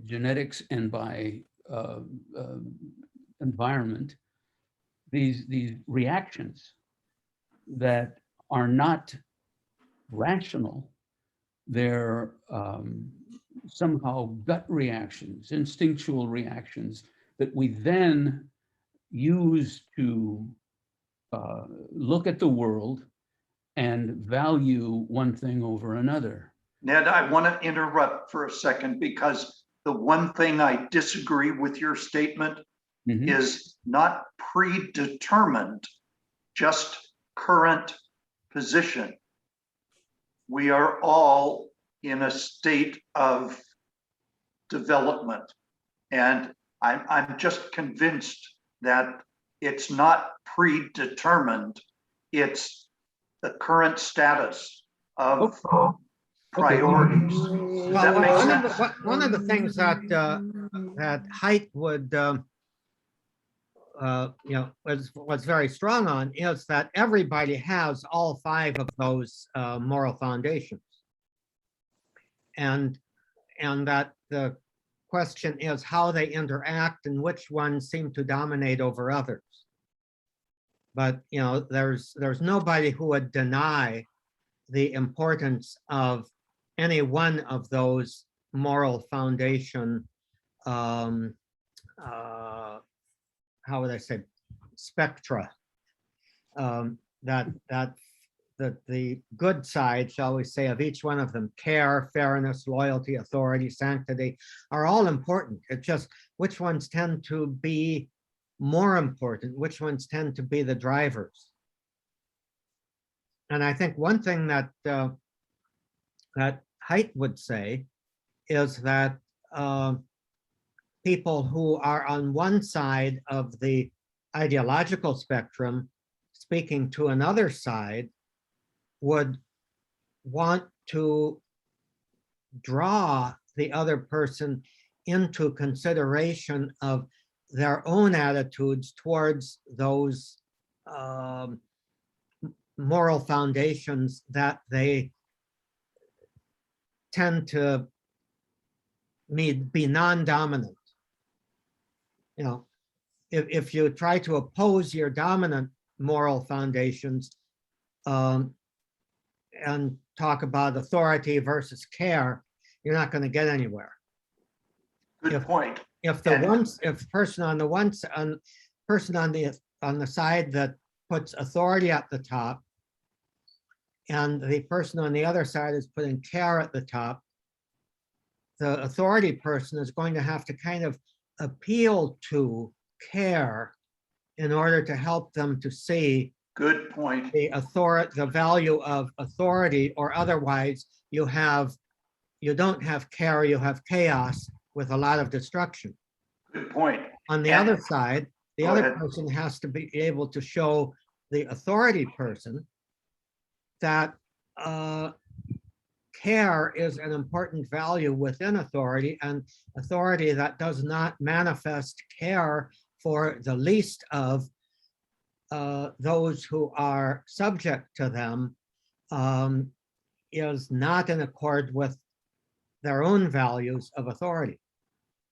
genetics and by environment, these reactions that are not rational. They're somehow gut reactions, instinctual reactions that we then use to look at the world and value one thing over another. Ned, I want to interrupt for a second because the one thing I disagree with your statement is not predetermined, just current position. We are all in a state of development. And I'm just convinced that it's not predetermined. It's the current status of priorities. Does that make sense? One of the things that that Haidt would you know, was very strong on is that everybody has all 5 of those moral foundations, and that the question is how they interact and which ones seem to dominate over others. But you know, there's nobody who would deny the importance of any one of those moral foundation, how would I say, spectra, that the good side, shall we say, of each one of them, care, fairness, loyalty, authority, sanctity, are all important. It's just which ones tend to be more important, which ones tend to be the drivers. And I think one thing that that Haidt would say is that people who are on one side of the ideological spectrum speaking to another side would want to draw the other person into consideration of their own attitudes towards those moral foundations that they tend to be non-dominant. You know, if you try to oppose your dominant moral foundations and talk about authority versus care, you're not going to get anywhere. Good point. If the person on the side that puts authority at the top, and the person on the other side is putting care at the top, the authority person is going to have to kind of appeal to care in order to help them to see Good point. the value of authority, or otherwise you don't have care, you have chaos with a lot of destruction. Good point. On the And- other side, the Go other ahead. person has to be able to show the authority person that care is an important value within authority, and authority that does not manifest care for the least of those who are subject to them is not in accord with their own values of authority.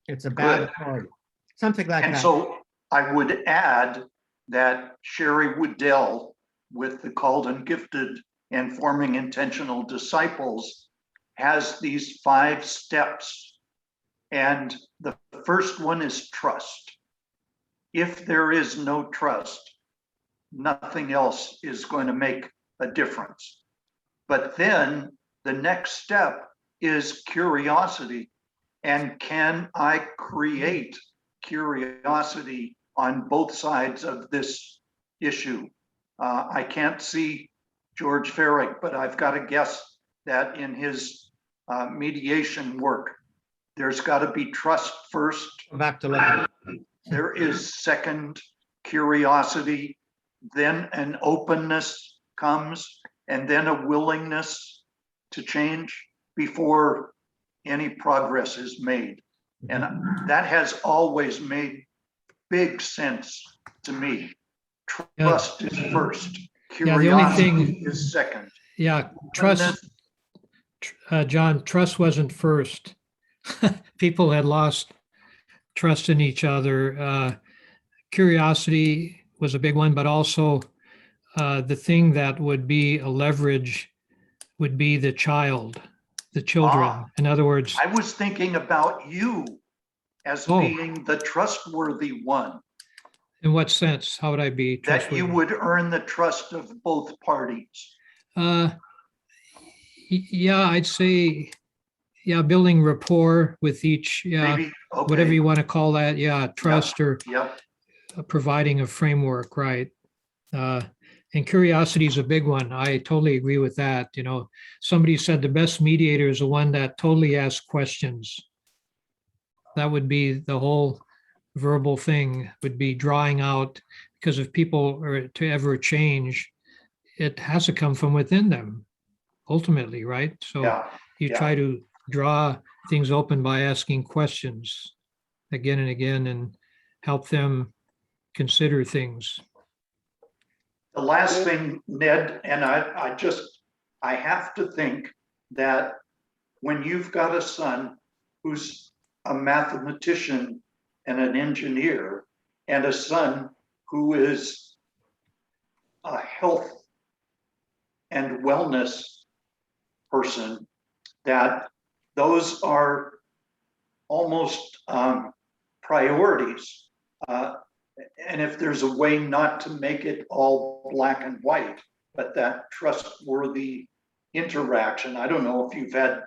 It's a bad Good. authority, something like And that. so I would add that Sherry Woodell with the Called and Gifted and Forming Intentional Disciples has these 5 steps. And the first one is trust. If there is no trust, nothing else is going to make a difference. But then the next step is curiosity. And can I create curiosity on both sides of this issue. I can't see George Farrick, but I've got to guess that in his mediation work, there's got to be trust first. Go back to looking. There is second curiosity, then an openness comes, and then a willingness to change before any progress is made. And that has always made big sense to me. Trust is first, Yeah, the only curiosity thing- is second. Yeah, trust, John, trust wasn't first. People had lost trust in each other. Curiosity was a big one, but also the thing that would be a leverage would be the child, the children. Ah. In other words, I was thinking about you as Oh. being the trustworthy one, in what sense? How would I be that trustworthy? you would earn the trust of both parties. Yeah, I'd say, yeah, building rapport with each, yeah, Maybe, whatever okay, you want to call that. Yeah, trust or yep, providing a framework, right? And curiosity is a big one. I totally agree with that. You know, somebody said the best mediator is the one that totally asks questions. That would be the whole verbal thing, would be drawing out, because if people are to ever change, it has to come from within them, ultimately, right? So yeah, you yeah. try to draw things open by asking questions again and again and help them consider things. The last thing, Ned, and I have to think that when you've got a son who's a mathematician and an engineer, and a son who is a health and wellness person, that those are almost priorities. And if there's a way not to make it all black and white, but that trustworthy interaction, I don't know if you've had,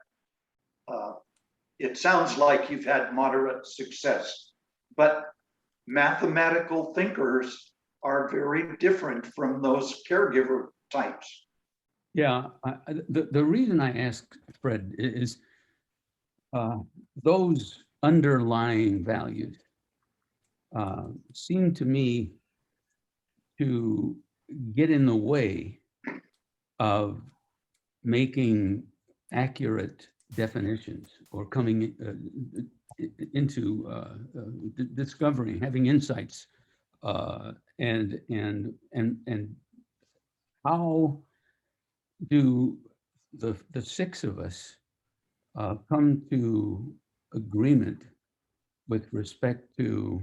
it sounds like you've had moderate success, but mathematical thinkers are very different from those caregiver types. Yeah, the reason I asked Fred is those underlying values seem to me to get in the way of making accurate definitions or coming into discovering, having insights, and how do the six of us come to agreement with respect to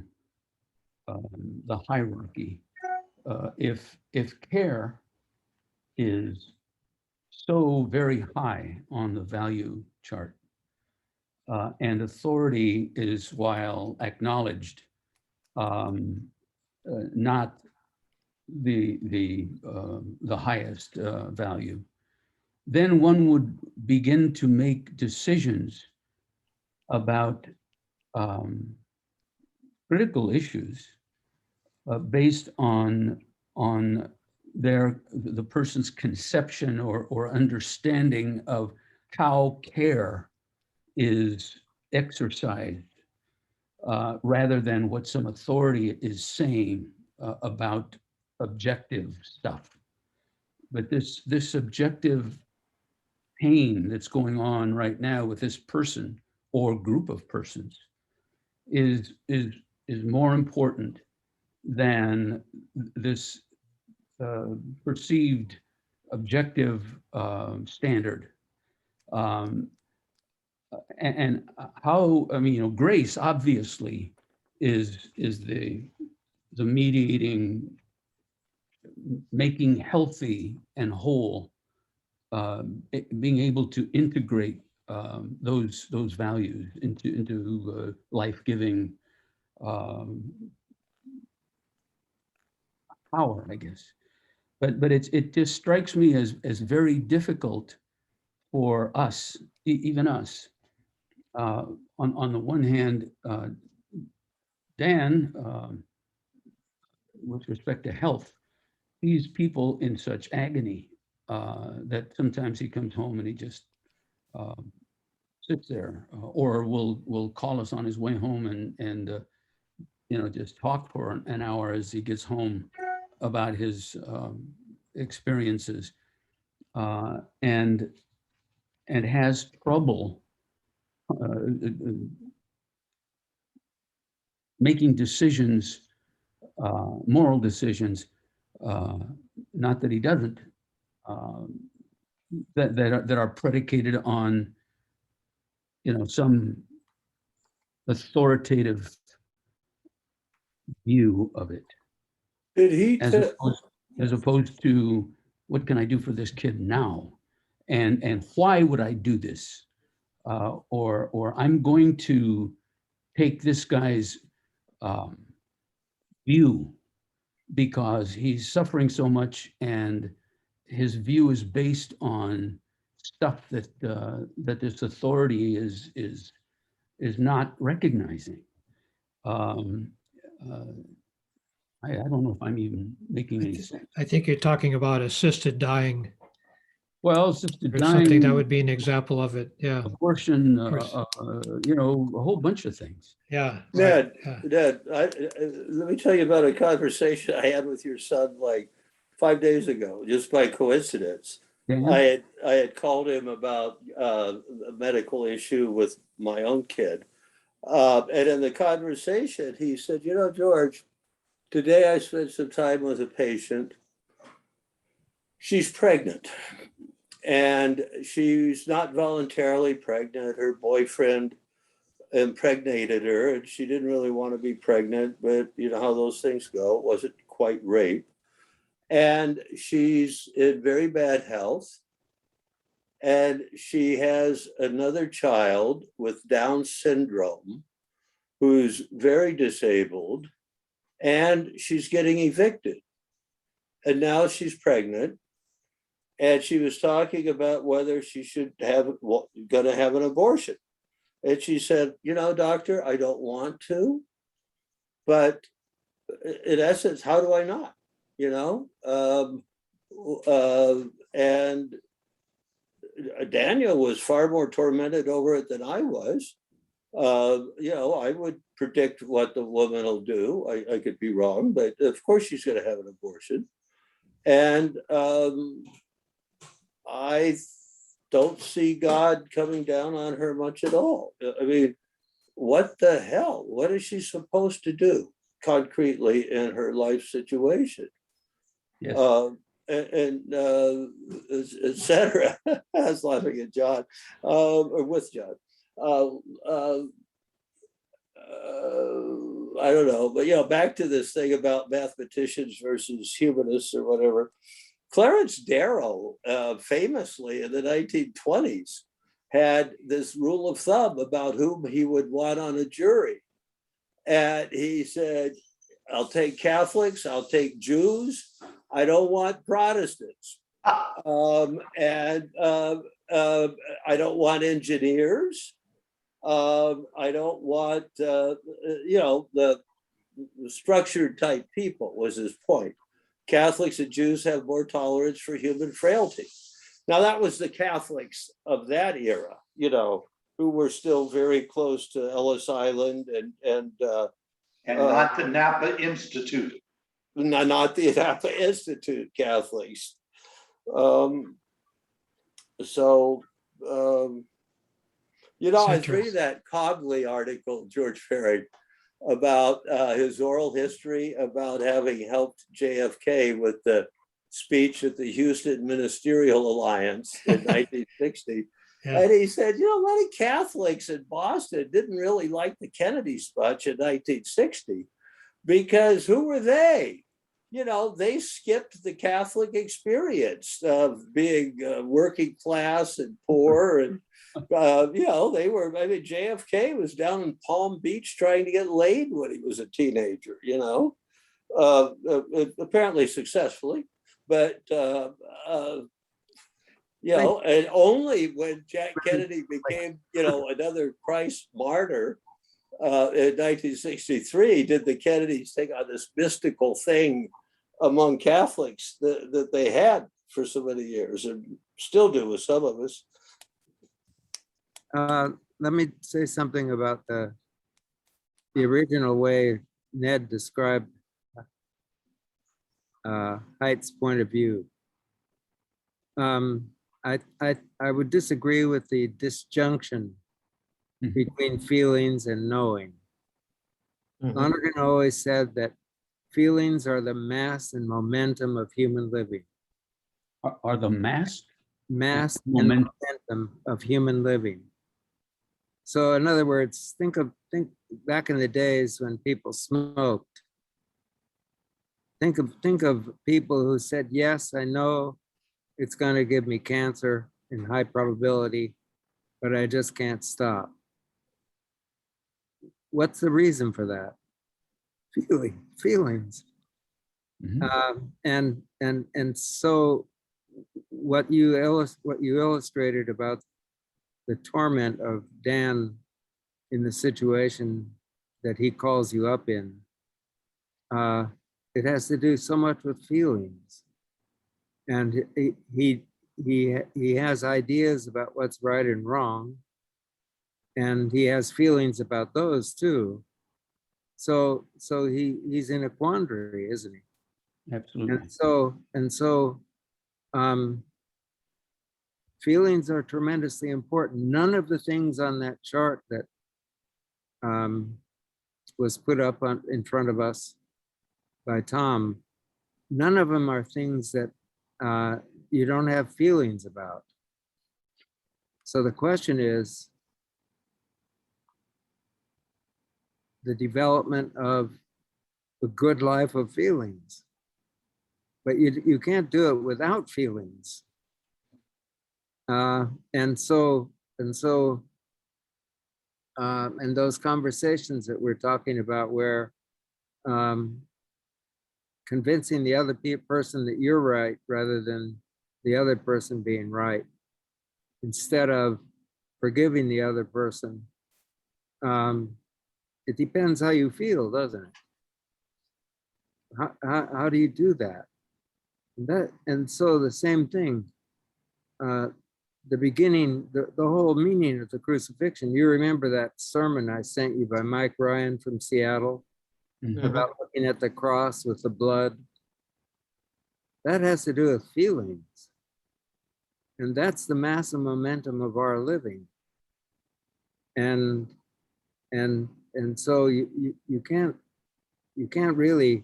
the hierarchy? If care is so very high on the value chart, and authority is, while acknowledged, not the highest value, then one would begin to make decisions about critical issues based on the person's conception or understanding of how care is exercised, rather than what some authority is saying about objective stuff. But this subjective pain that's going on right now with this person or group of persons is more important than this perceived objective standard. And how, I mean, grace obviously is the mediating, making healthy and whole, being able to integrate those values into life-giving power, I guess. But it just strikes me as very difficult for us, even us. On the one hand, Dan with respect to health, these people in such agony that sometimes he comes home and he just sits there, or will call us on his way home and just talk for an hour as he gets home about his experiences, and has trouble making decisions, moral decisions, not that he doesn't, that are predicated on, some authoritative view of it, Did he, as opposed to what can I do for this kid now, and why would I do this, or I'm going to take this guy's view because he's suffering so much, and his view is based on stuff that that this authority is not recognizing. I don't know if I'm even making any sense. I think you're talking about assisted dying Well, assisted or something. That dying, would be an example of it. Yeah, abortion, course. a whole bunch of things. yeah. Ned, right, yeah. Ned, let me tell you about a conversation I had with your son like 5 days ago, just by coincidence. Dan? I had called him about a medical issue with my own kid. And in the conversation, he said, George, today I spent some time with a patient. She's pregnant, and she's not voluntarily pregnant. Her boyfriend impregnated her, and she didn't really want to be pregnant, but you know how those things go. It wasn't quite rape. And she's in very bad health. And she has another child with Down syndrome who's very disabled, and she's getting evicted. And now she's pregnant. And she was talking about whether she should gonna have an abortion. And she said, doctor, I don't want to, but in essence, how do I not? And Daniel was far more tormented over it than I was. I would predict what the woman will do. I could be wrong, but of course she's going to have an abortion. And I don't see God coming down on her much at all. I mean, what the hell? What is she supposed to do concretely in her life situation? Yes. Et cetera. I was laughing at John, or with John. I don't know, but back to this thing about mathematicians versus humanists or whatever. Clarence Darrow, famously in the 1920s, had this rule of thumb about whom he would want on a jury. And he said, I'll take Catholics, I'll take Jews, I don't want Protestants. And I don't want engineers. I don't want, the structured type people, was his point. Catholics and Jews have more tolerance for human frailty. Now, that was the Catholics of that era, who were still very close to Ellis Island and not the Napa Institute. Not the Napa Institute Catholics. I was reading that Cogley article, George Ferry, about his oral history about having helped JFK with the speech at the Houston Ministerial Alliance in 1960. Yeah. And he said, a lot of Catholics in Boston didn't really like the Kennedy speech in 1960 because who were they? They skipped the Catholic experience of being working class and poor. And, they were, JFK was down in Palm Beach trying to get laid when he was a teenager, apparently successfully. But, and only when Jack Kennedy became, another Christ martyr, in 1963, did the Kennedys take on this mystical thing among Catholics that they had for so many years and still do with some of us. Let me say something about the original way Ned described Haidt's point of view. I would disagree with the disjunction between feelings and knowing. Lonergan always said that feelings are the mass and momentum of human living. Are the mass? Mass and Momentum. momentum of human living. So in other words, think back in the days when people smoked. Think of people who said, yes, I know it's going to give me cancer in high probability, but I just can't stop. What's the reason for that? Feelings. And so what you illustrated about the torment of Dan in the situation that he calls you up in, it has to do so much with feelings. And he has ideas about what's right and wrong, and he has feelings about those too. So he's in a quandary, isn't he? Absolutely. And so feelings are tremendously important. None of the things on that chart that was put up in front of us by Tom, none of them are things that you don't have feelings about. So the question is the development of a good life of feelings. But you can't do it without feelings. And those conversations that we're talking about where convincing the other person that you're right rather than the other person being right, instead of forgiving the other person, it depends how you feel, doesn't it? How do you do that? And so the same thing, the beginning, the whole meaning of the crucifixion. You remember that sermon I sent you by Mike Ryan from Seattle about looking at the cross with the blood? That has to do with feelings. And that's the mass and momentum of our living. And so you can't really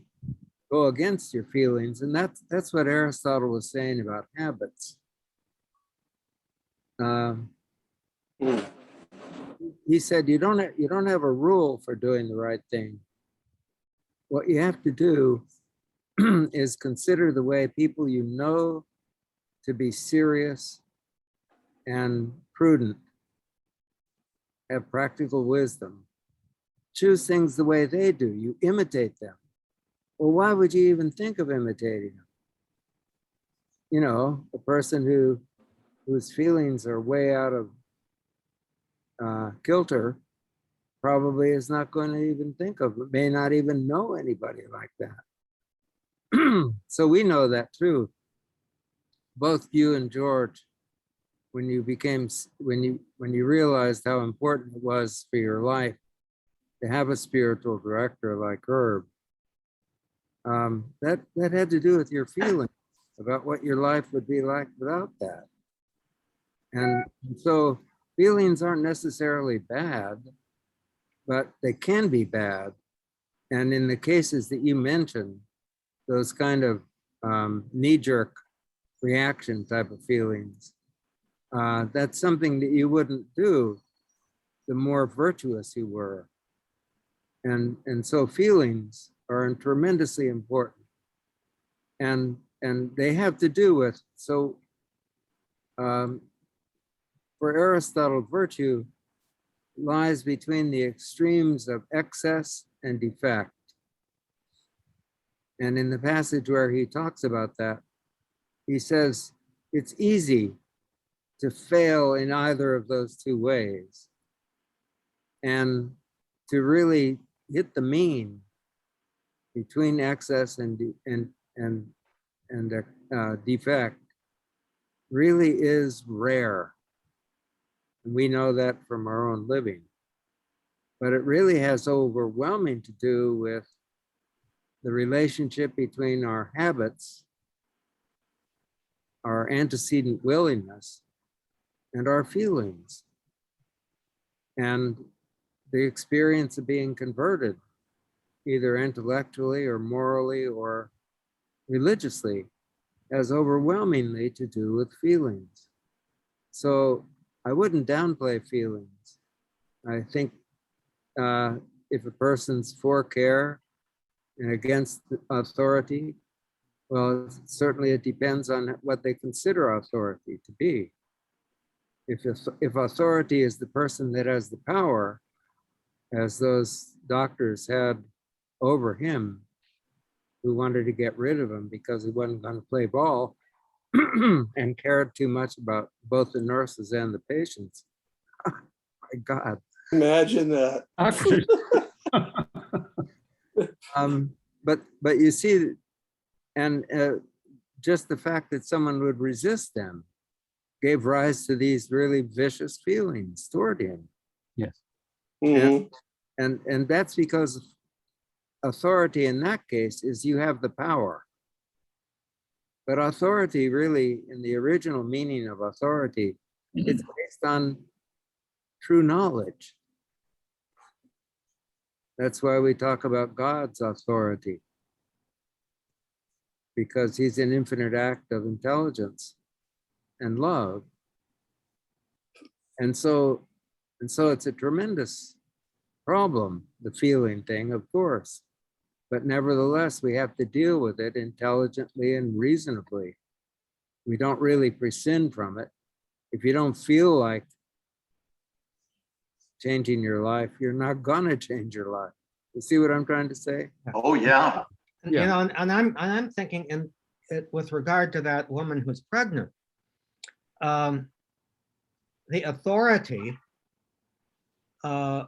go against your feelings. And that's what Aristotle was saying about habits. He said you don't have a rule for doing the right thing. What you have to do is consider the way people you know to be serious and prudent, have practical wisdom, choose things the way they do. You imitate them. Well, why would you even think of imitating them? You know, a person whose feelings are way out of kilter probably is not going to even think of it, may not even know anybody like that. So we know that too. Both you and George, when you realized how important it was for your life to have a spiritual director like Herb, that had to do with your feelings about what your life would be like without that. And so feelings aren't necessarily bad, but they can be bad. And in the cases that you mentioned, those kind of knee-jerk reaction type of feelings, that's something that you wouldn't do the more virtuous you were. And so feelings are tremendously important. And they have to do with, so for Aristotle, virtue lies between the extremes of excess and defect. And in the passage where he talks about that, he says it's easy to fail in either of those two ways and to really hit the mean between excess and defect really is rare. We know that from our own living. But it really has overwhelming to do with the relationship between our habits, our antecedent willingness, and our feelings, and the experience of being converted, either intellectually or morally or religiously, has overwhelmingly to do with feelings. So I wouldn't downplay feelings. I think if a person's for care and against authority, well, certainly it depends on what they consider authority to be. If authority is the person that has the power, as those doctors had over him, who wanted to get rid of him because he wasn't going to play ball and cared too much about both the nurses and the patients. My God. Imagine that. Doctors. But you see, and just the fact that someone would resist them gave rise to these really vicious feelings toward him. Yes. Mhm. And that's because authority in that case is you have the power. But authority really, in the original meaning of authority, it's based on true knowledge. That's why we talk about God's authority, because he's an infinite act of intelligence and love. And so it's a tremendous problem, the feeling thing, of course. But nevertheless, we have to deal with it intelligently and reasonably. We don't really prescind from it. If you don't feel like changing your life, you're not gonna change your life. You see what I'm trying to say? Oh, yeah. You know, and I'm thinking with regard to that woman who's pregnant, the authority, I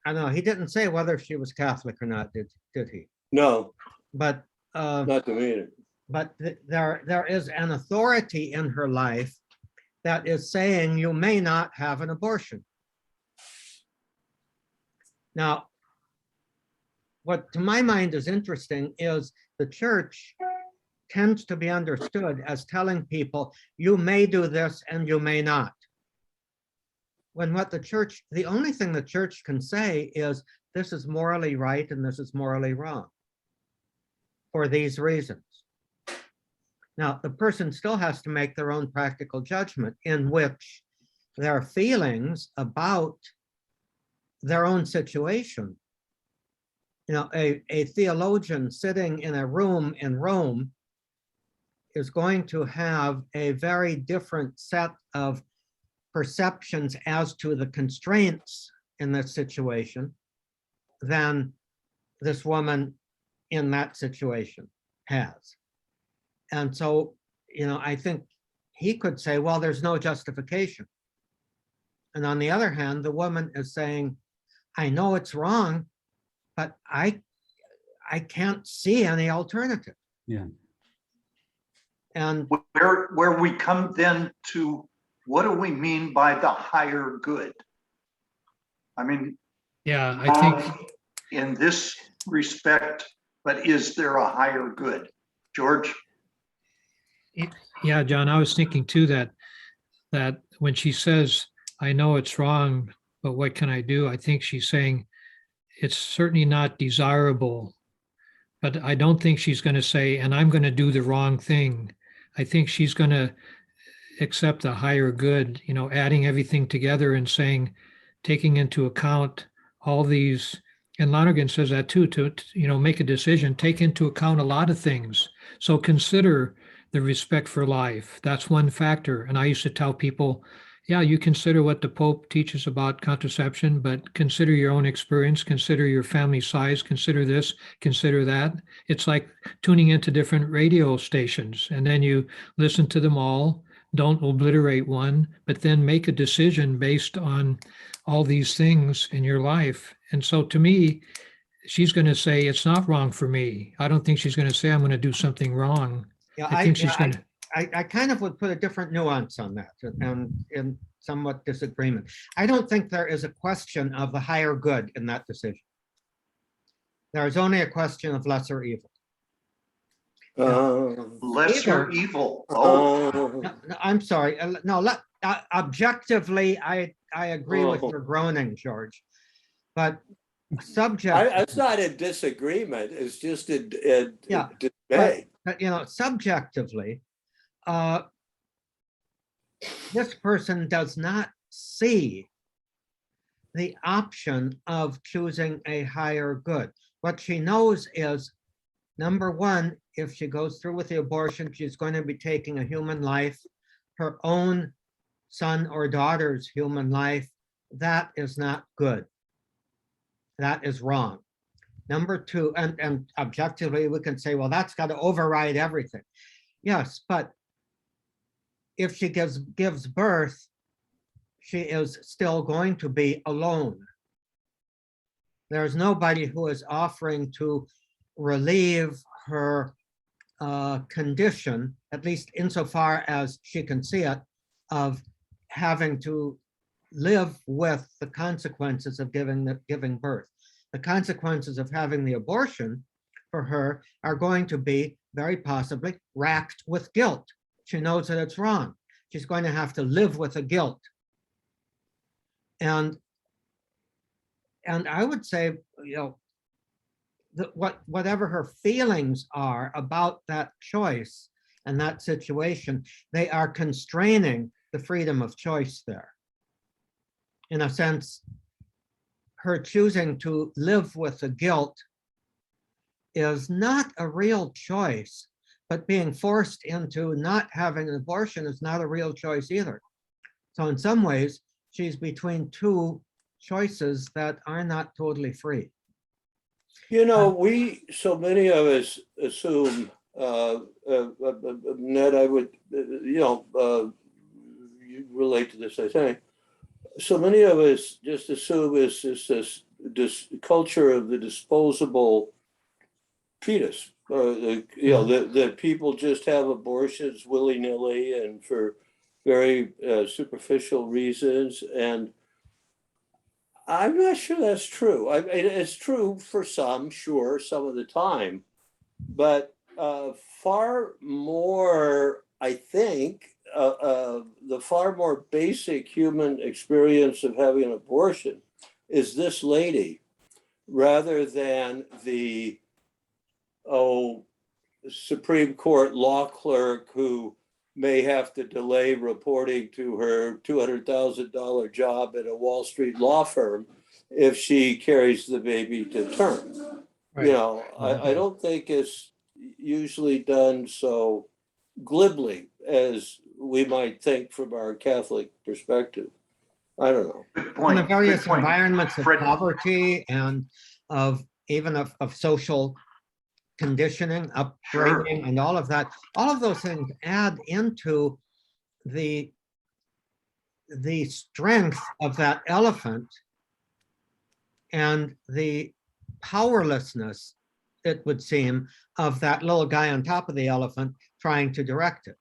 don't know, he didn't say whether she was Catholic or not, did he? No, But not to me. but there is an authority in her life that is saying you may not have an abortion. Now, what to my mind is interesting is the church tends to be understood as telling people you may do this and you may not. When what the only thing the church can say is this is morally right and this is morally wrong for these reasons. Now, the person still has to make their own practical judgment in which their feelings about their own situation. You know, a theologian sitting in a room in Rome is going to have a very different set of perceptions as to the constraints in this situation than this woman in that situation has. And so, you know, I think he could say, well, there's no justification. And on the other hand, the woman is saying, I know it's wrong, but I can't see any alternative. Yeah. And Where we come then to, what do we mean by the higher good? I mean, Yeah, I think, in this respect, but is there a higher good? George? yeah, John, I was thinking too that when she says, I know it's wrong, but what can I do? I think she's saying it's certainly not desirable, but I don't think she's going to say, and I'm going to do the wrong thing. I think she's going to accept the higher good, you know, adding everything together and saying, taking into account all these, and Lonergan says that too, to you know, make a decision, take into account a lot of things. So consider the respect for life. That's one factor. And I used to tell people, yeah, you consider what the Pope teaches about contraception, but consider your own experience, consider your family size, consider this, consider that. It's like tuning into different radio stations, and then you listen to them all, don't obliterate one, but then make a decision based on all these things in your life. And so to me, she's going to say, it's not wrong for me. I don't think she's going to say, I'm going to do something wrong. Yeah, I think she's going to, I kind of would put a different nuance on that and in somewhat disagreement. I don't think there is a question of the higher good in that decision. There is only a question of lesser evil. Lesser Either- evil. Oh, No, I'm sorry. No, objectively, I agree with Oh. your groaning, George. But subject, It's not a disagreement, it's just a Yeah, dismay. but, subjectively, this person does not see the option of choosing a higher good. What she knows is, number one, if she goes through with the abortion, she's going to be taking a human life, her own son or daughter's human life. That is not good. That is wrong. Number two, and objectively, we can say, well, that's got to override everything. Yes, but if she gives birth, she is still going to be alone. There's nobody who is offering to relieve her condition, at least insofar as she can see it, of having to live with the consequences of giving birth. The consequences of having the abortion for her are going to be very possibly racked with guilt. She knows that it's wrong. She's going to have to live with the guilt. And I would say, whatever her feelings are about that choice and that situation, they are constraining the freedom of choice there. In a sense, her choosing to live with the guilt is not a real choice, but being forced into not having an abortion is not a real choice either. So in some ways, she's between two choices that are not totally free. So many of us assume, Ned, I would, you relate to this, I think. So many of us just assume it's this culture of the disposable fetus, that people just have abortions willy-nilly and for very superficial reasons. And I'm not sure that's true. I mean, it's true for some, sure, some of the time, but far more, I think, the far more basic human experience of having an abortion is this lady, rather than the Supreme Court law clerk who may have to delay reporting to her $200,000 job at a Wall Street law firm if she carries the baby to term. Right. I don't think it's usually done so glibly as we might think from our Catholic perspective. I don't know. good In point. the various Good point. environments of Fred- poverty and of even of social conditioning, upbringing, and all of that, all of those things add into the strength of that elephant and the powerlessness, it would seem, of that little guy on top of the elephant trying to direct it.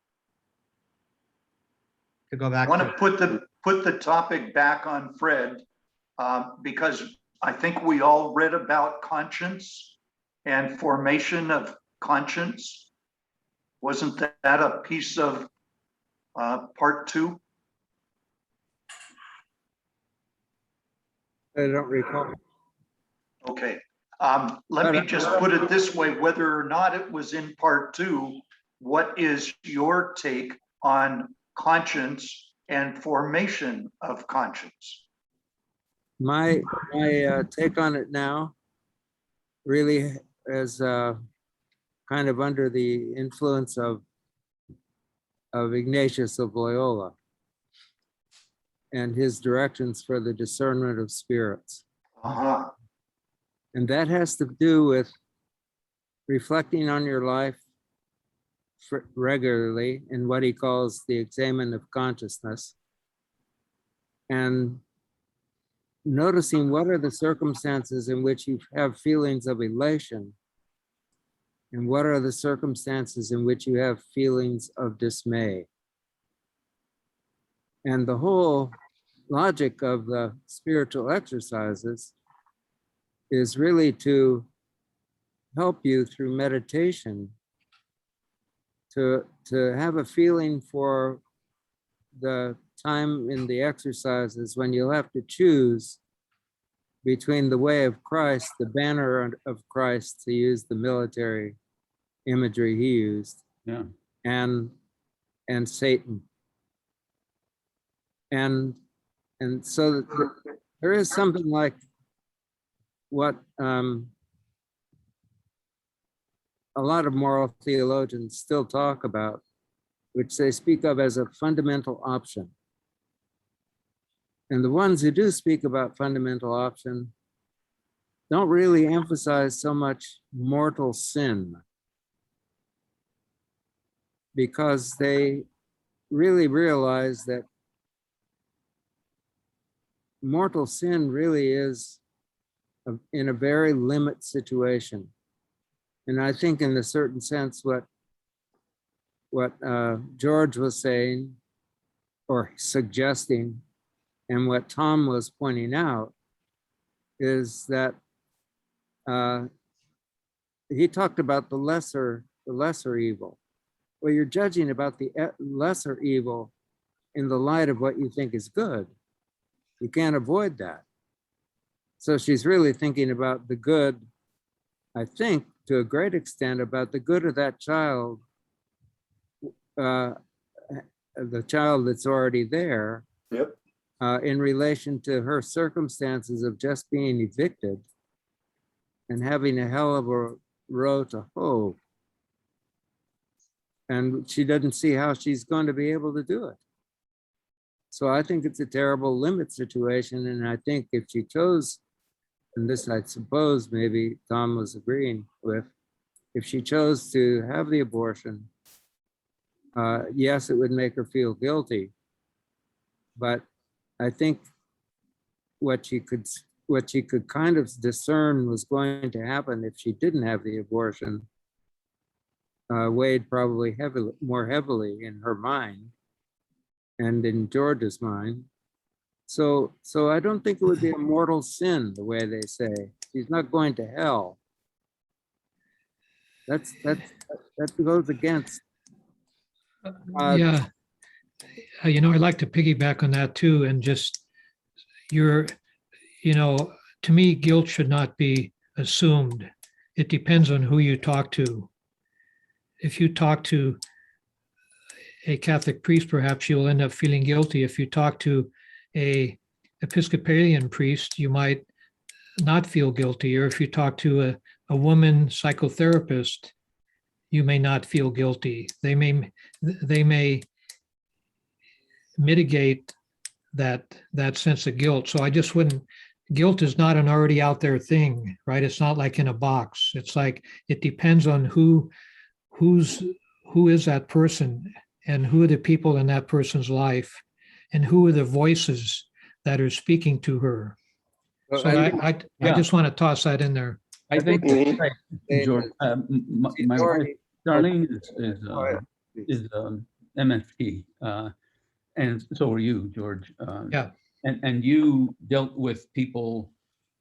To go I back want to, to put the topic back on Fred, because I think we all read about conscience and formation of conscience. Wasn't that a piece of part 2? I don't recall. Okay. Let me just put it this way, whether or not it was in part 2, what is your take on conscience and formation of conscience? My take on it now really is kind of under the influence of Ignatius of Loyola and his directions for the discernment of spirits. Uh-huh. And that has to do with reflecting on your life regularly in what he calls the examen of consciousness, and noticing what are the circumstances in which you have feelings of elation, and what are the circumstances in which you have feelings of dismay. And the whole logic of the spiritual exercises is really to help you through meditation to have a feeling for the time in the exercises when you'll have to choose between the way of Christ, the banner of Christ, to use the military imagery he used, Yeah. and Satan. And so there is something like what a lot of moral theologians still talk about, which they speak of as a fundamental option. And the ones who do speak about fundamental option don't really emphasize so much mortal sin, because they really realize that mortal sin really is in a very limited situation. And I think in a certain sense, what George was saying or suggesting, and what Tom was pointing out, is that he talked about the lesser evil. Well, you're judging about the lesser evil in the light of what you think is good. You can't avoid that. So she's really thinking about the good, I think, to a great extent, about the good of that child, the child that's already there. Yep. In relation to her circumstances of just being evicted and having a hell of a row to hoe. And she doesn't see how she's going to be able to do it. So I think it's a terrible limit situation. And I think if she chose, and this I suppose maybe Tom was agreeing with, if she chose to have the abortion, yes, it would make her feel guilty. But I think what she could kind of discern was going to happen if she didn't have the abortion weighed probably more heavily in her mind and in George's mind. So I don't think it would be a mortal sin, the way they say. She's not going to hell. That goes against. Yeah. I'd like to piggyback on that too, and just to me, guilt should not be assumed. It depends on who you talk to. If you talk to a Catholic priest, perhaps you'll end up feeling guilty. If you talk to a Episcopalian priest, you might not feel guilty. Or if you talk to a woman psychotherapist, you may not feel guilty. They may mitigate that sense of guilt. So I just wouldn't. Guilt is not an already out there thing, right? It's not like in a box. It's like it depends on who is that person, and who are the people in that person's life, and who are the voices that are speaking to her. Well, So I just want to toss that in there. I think Mhm. that's right, George. My wife, Darlene, is MFT, and so are you, George. Yeah. And you dealt with people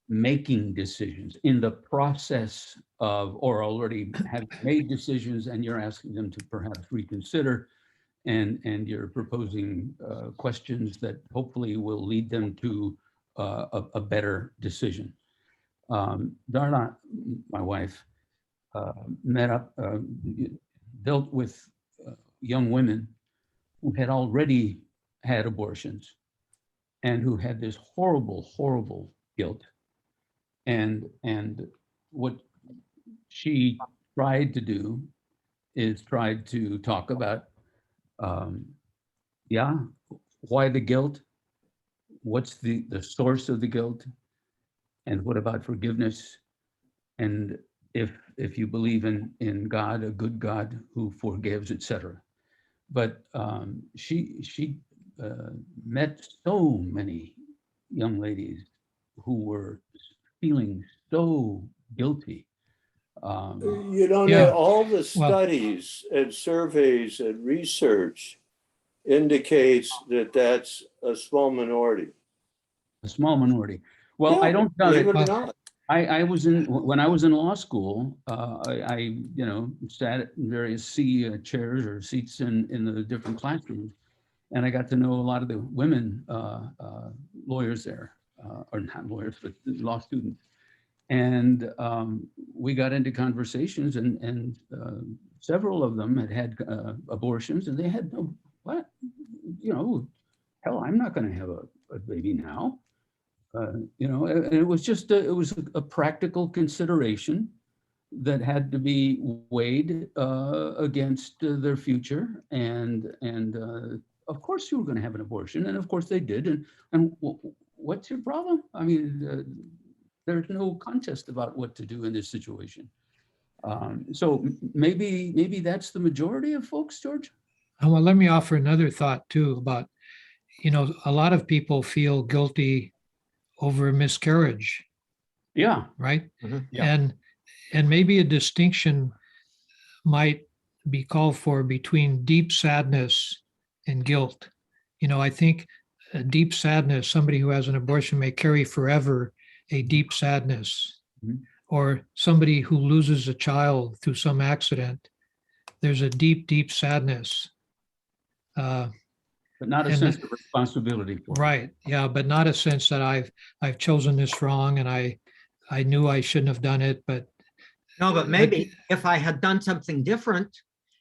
making decisions in the process of, or already have made decisions, and you're asking them to perhaps reconsider, and you're proposing questions that hopefully will lead them to a better decision. Darla, my wife, dealt with young women who had already had abortions and who had this horrible guilt. And what she tried to do is tried to talk about, why the guilt, what's the source of the guilt, and what about forgiveness? And if if you believe in God, a good God who forgives, etc. But she met so many young ladies who were feeling so guilty. You know, Yeah, all the well- studies and surveys and research indicates that that's a small minority. A small minority. Well, I Yeah, don't doubt believe it. it or not. I was when I was in law school, I sat in various chairs or seats in the different classrooms. And I got to know a lot of the women lawyers there, or not lawyers, but law students. And we got into conversations, and several of them had abortions, and they had no, what, hell, I'm not going to have a baby now. And it was just it was a practical consideration that had to be weighed against their future, and of course you were going to have an abortion, and of course they did, and what's your problem? I mean, there's no contest about what to do in this situation. So maybe that's the majority of folks, George. Well, let me offer another thought too about, a lot of people feel guilty over miscarriage, Yeah. right? Yeah. And maybe a distinction might be called for between deep sadness and guilt. I think a deep sadness, somebody who has an abortion may carry forever a deep sadness, Mhm. or somebody who loses a child through some accident. There's a deep, deep sadness. But not a And sense of responsibility for it. Right, yeah, but not a sense that I've chosen this wrong and I knew I shouldn't have done it, but No, but maybe if I had done something different,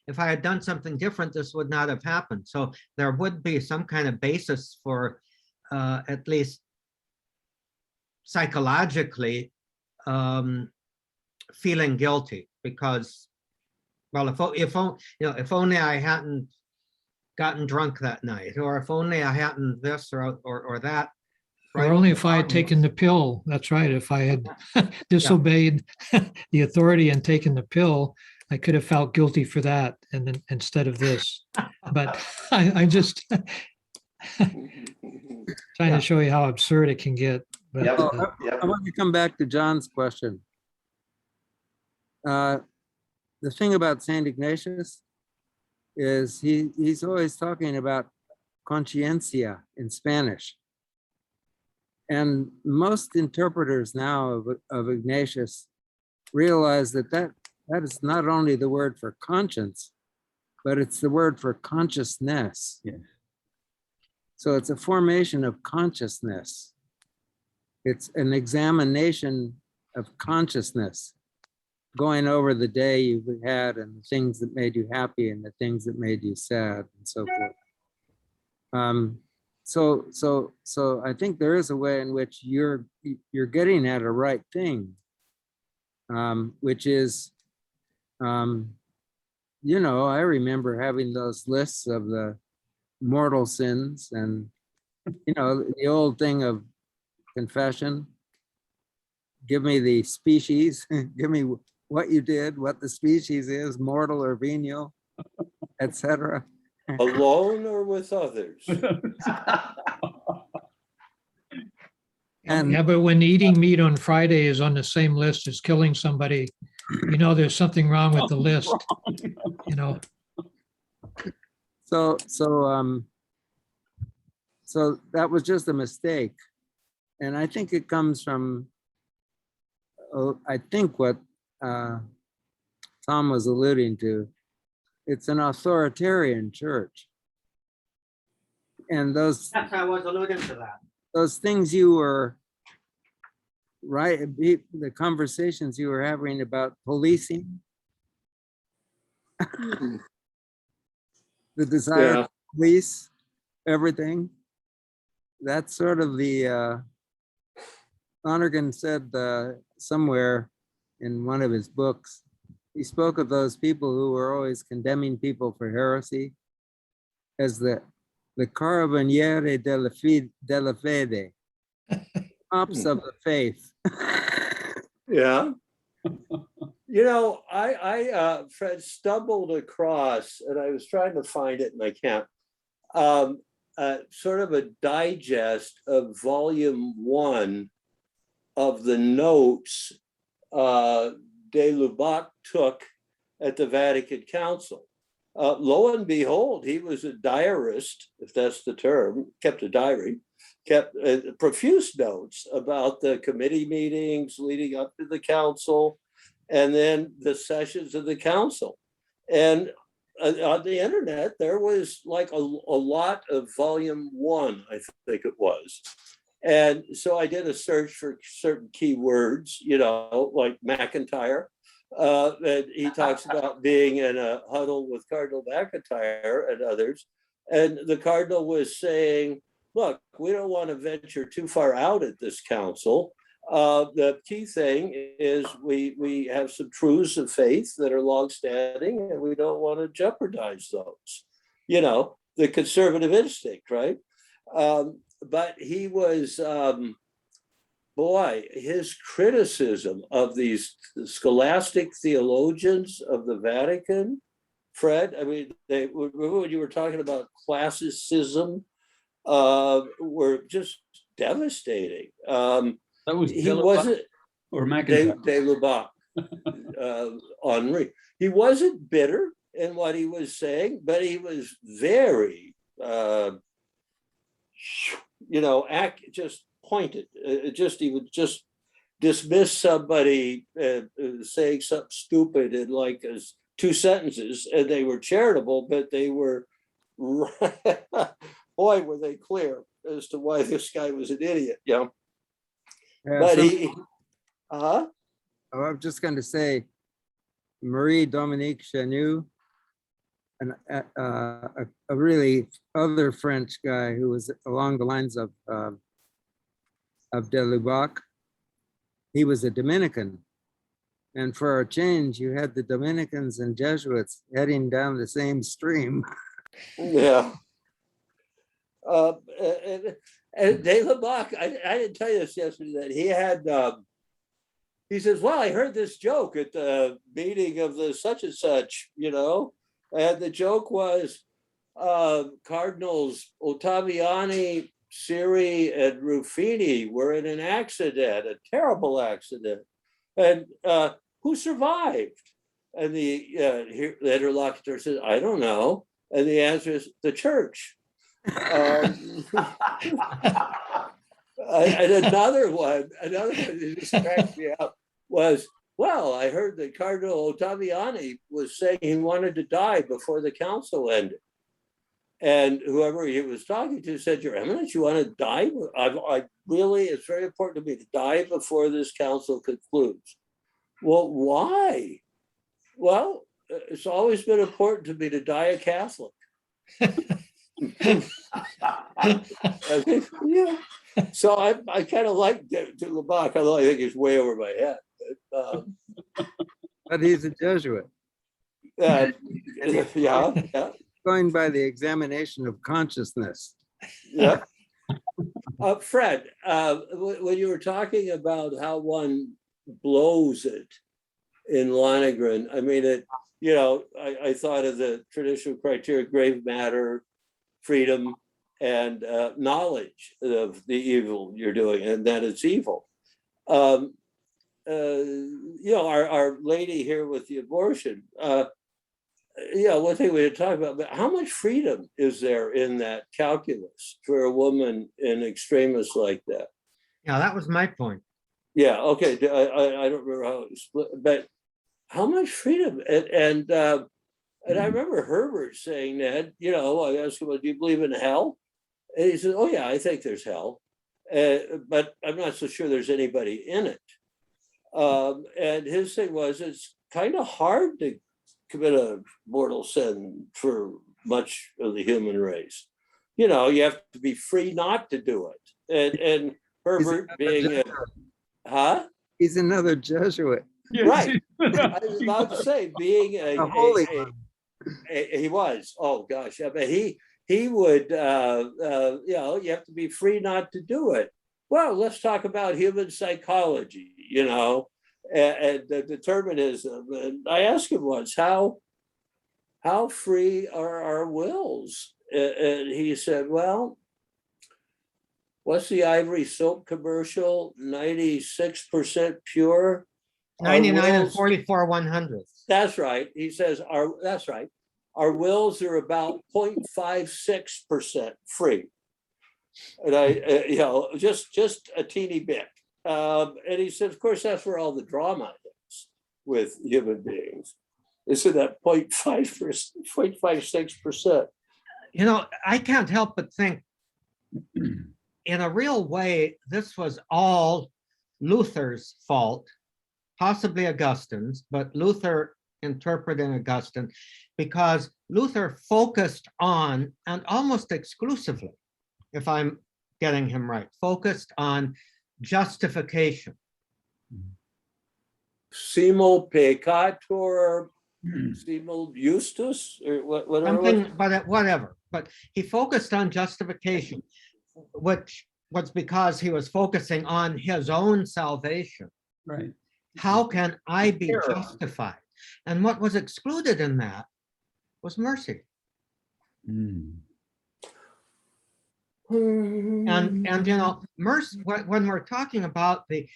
this would not have happened. So there would be some kind of basis for at least psychologically feeling guilty, because, well, if only I hadn't gotten drunk that night, or if only I hadn't this or that. or right? only if I had taken the pill. That's right. If I had disobeyed the authority and taken the pill, I could have felt guilty for that, and then instead of this. But I just trying to show you how absurd it can get. But Yep. I want to come back to John's question. The thing about Saint Ignatius is he's always talking about conciencia in Spanish. And most interpreters now of Ignatius realize that is not only the word for conscience, but it's the word for consciousness. Yes. So it's a formation of consciousness. It's an examination of consciousness, going over the day you've had and the things that made you happy and the things that made you sad and so forth. So I think there is a way in which you're getting at a right thing, which is, I remember having those lists of the mortal sins and, the old thing of confession. Give me the species, give me what you did, what the species is, mortal or venial, etc. Alone or with others? And yeah, but when eating meat on Friday is on the same list as killing somebody, there's something wrong with the list. So that was just a mistake. And I think it comes from, I think what Tom was alluding to, it's an authoritarian church. And those Yes, I was alluding to that. those things you were, right, the conversations you were having about policing, the desire to police everything, that's sort of the, Lonergan said somewhere in one of his books, he spoke of those people who were always condemning people for heresy as the carabinieri della fede, cops of the faith. Yeah. You know, Fred, stumbled across, and I was trying to find it and I can't, sort of a digest of volume 1 of the notes de Lubac took at the Vatican Council. Lo and behold, he was a diarist, if that's the term, kept a diary, kept profuse notes about the committee meetings leading up to the council, and then the sessions of the council. And on the internet, there was like a lot of volume 1, I think it was. And so I did a search for certain keywords, you know, like McIntyre. And he talks about being in a huddle with Cardinal McIntyre and others. And the Cardinal was saying, look, we don't want to venture too far out at this council. The key thing is we have some truths of faith that are longstanding, and we don't want to jeopardize those. You know, the conservative instinct, right? But he was, boy, his criticism of these scholastic theologians of the Vatican, Fred, I mean, remember when you were talking about classicism, were just devastating. That was He wasn't, or McIntyre. de Lubac, Henri. He wasn't bitter in what he was saying, but he was very, you know, just pointed. He would just dismiss somebody saying something stupid in like 2 sentences, and they were charitable, but they were, boy, were they clear as to why this guy was an idiot, you know. But I'm just going to say, Marie Dominique Chenu, and a really other French guy who was along the lines of de Lubac. He was a Dominican, and for a change, you had the Dominicans and Jesuits heading down the same stream. Yeah. And de Lubac, I didn't tell you this yesterday, that he had, he says, well, I heard this joke at the meeting of the such and such, you know, and the joke was Cardinals Ottaviani, Siri, and Ruffini were in an accident, a terrible accident. And who survived? And the interlocutor says, I don't know. And the answer is the church. And another one that just cracked me up was, well, I heard that Cardinal Ottaviani was saying he wanted to die before the council ended. And whoever he was talking to said, Your Eminence, you want to die? I really, it's very important to me to die before this council concludes. Well, why? Well, it's always been important to me to die a Catholic. Yeah. So I kind of like de Lubac, although I think he's way over my head. But he's a Jesuit. Yeah. Going by the examination of consciousness. Yeah. Fred, when you were talking about how one blows it in Lonergan, I mean, you know, I thought of the traditional criteria: grave matter, freedom, and knowledge of the evil you're doing, and that it's evil. You know, our lady here with the abortion, you know, one thing we had talked about, but how much freedom is there in that calculus for a woman in extremis like that? Yeah, that was my point. Yeah, okay, I don't remember how it split, but how much freedom? And I remember Herbert saying that, you know, I asked him, well, do you believe in hell? And he said, oh yeah, I think there's hell, but I'm not so sure there's anybody in it. And his thing was, it's kind of hard to commit a mortal sin for much of the human race. You know, you have to be free not to do it. And Herbert being He's another Jesuit. Right. I was about to say, being A holy one. he was, oh gosh, yeah, but he would, you know, you have to be free not to do it. Well, let's talk about human psychology, you know, and determinism. And I asked him once, how free are our wills? And he said, well, what's the Ivory Soap commercial? 96% pure. Our 99 and wills- 44 100ths. That's right. He says, that's right. Our wills are about 0.56% free. And I, just a teeny bit. And he said, of course, that's where all the drama is with human beings. Isn't that 0.56%? I can't help but think, in a real way, this was all Luther's fault, possibly Augustine's, but Luther interpreting Augustine, because Luther focused on, and almost exclusively, if I'm getting him right, focused on justification. Simul peccator, simul justus, or whatever. Something, but whatever. But he focused on justification, which was because he was focusing on his own salvation. Right. How can I be Sure. justified? And what was excluded in that was mercy. Mm. And mercy, when we're talking about the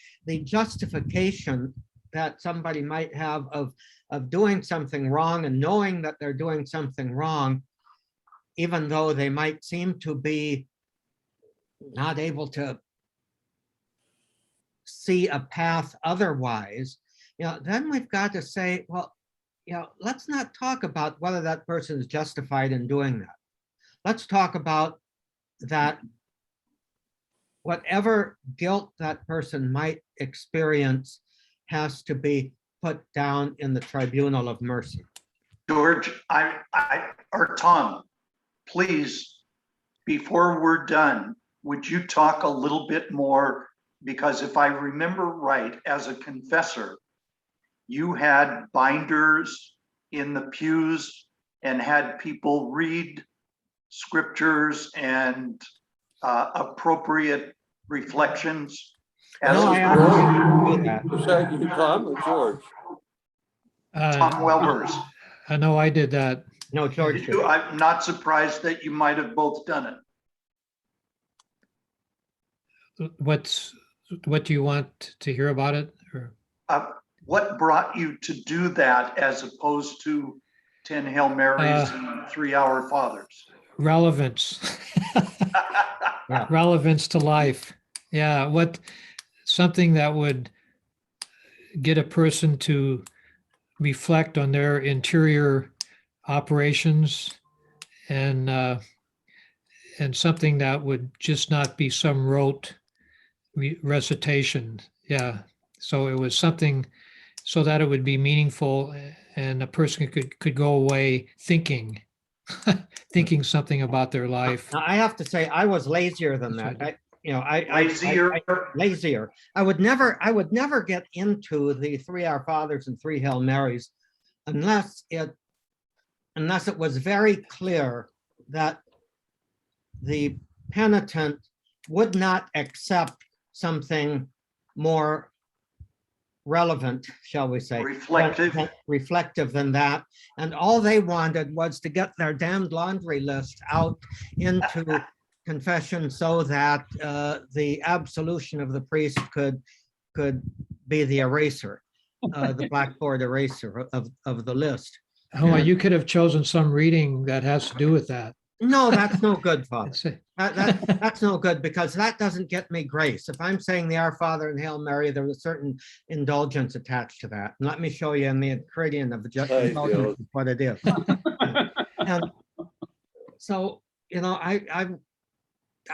justification that somebody might have of doing something wrong and knowing that they're doing something wrong, even though they might seem to be not able to see a path otherwise, then we've got to say, well, let's not talk about whether that person is justified in doing that. Let's talk about that whatever guilt that person might experience has to be put down in the tribunal of mercy. George, or Tom, please, before we're done, would you talk a little bit more? Because if I remember right, as a confessor, you had binders in the pews and had people read scriptures and appropriate reflections. As No, a I actually do that. Was that you, Tom, or George? Tom Welbers. I know I did that. No, George. did. I'm not surprised that you might have both done it. What do you want to hear about it? Or What brought you to do that as opposed to 10 Hail Marys and 3 Our Fathers? relevance? Yeah. Relevance to life. Yeah, something that would get a person to reflect on their interior operations and something that would just not be some rote recitation. Yeah. So it was something so that it would be meaningful and a person could go away thinking something about their life. Now, I have to say, I was lazier than That's that. right. Lazier? Lazier. I would never get into the 3 Our Fathers and 3 Hail Marys unless it was very clear that the penitent would not accept something more relevant, shall we say. Reflective than that. And all they wanted was to get their damned laundry list out into confession so that the absolution of the priest could be the eraser, the blackboard eraser of the list. Oh, well, you could have chosen some reading that has to do with that. No, that's no good, Father. That's it. That's no good because that doesn't get me grace. If I'm saying the Our Father and Hail Mary, there was a certain indulgence attached to that. And let me show you in the Enchiridion of the indulgence what it is. And so, I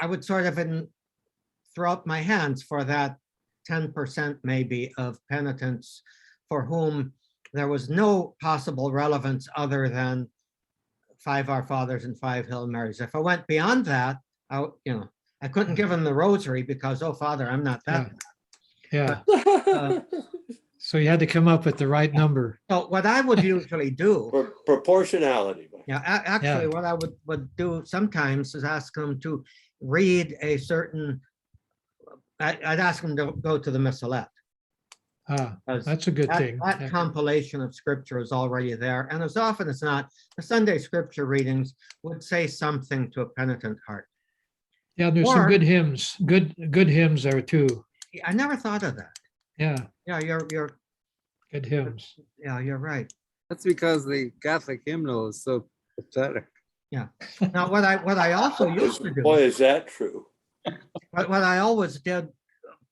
would sort of throw up my hands for that 10% maybe of penitents for whom there was no possible relevance other than 5 Our Fathers and 5 Hail Marys. If I went beyond that, I couldn't give him the rosary because, oh, Father, I'm not that. Yeah. Uh, So you had to come up with the right number. So what I would usually do, Proportionality. actually, what I would do sometimes is ask them to read a certain, I'd ask them to go to the missalette. Because That's a good that, thing. that Yeah. compilation of scripture is already there. And as often as not, the Sunday scripture readings would say something to a penitent heart. Yeah, there's some Or- good hymns, good hymns there too. I never thought of that. Yeah, Yeah, you're good hymns. yeah, you're right. That's because the Catholic hymnal is so pathetic. Now, what I also used to Boy, do, is that true. what I always did,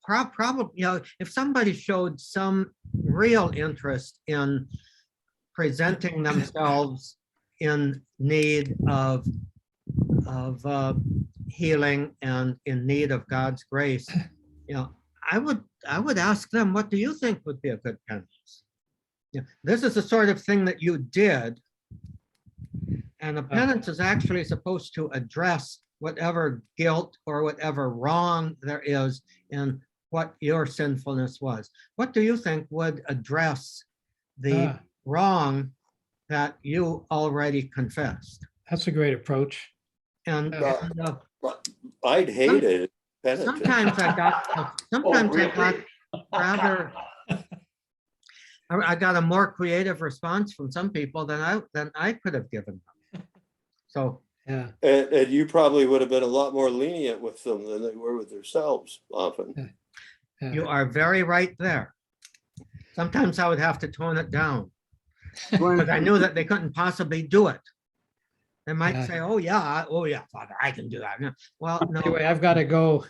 probably, if somebody showed some real interest in presenting themselves in need of healing and in need of God's grace, I would ask them, what do you think would be a good penance? This is the sort of thing that you did. And a penance is actually supposed to address whatever guilt or whatever wrong there is in what your sinfulness was. What do you think would address the Ah, wrong that you already confessed? That's a great approach. And, Yeah. and, I'd hate it. Penitent. sometimes I got really? rather, I got a more creative response from some people than I could have given them. So, Yeah, And you probably would have been a lot more lenient with them than they were with themselves often. yeah. you are very right there. Sometimes I would have to tone it down because I knew that they couldn't possibly do it. They might Yeah. say, oh yeah, Father, I can do that. Well, no. Anyway, I've got to go.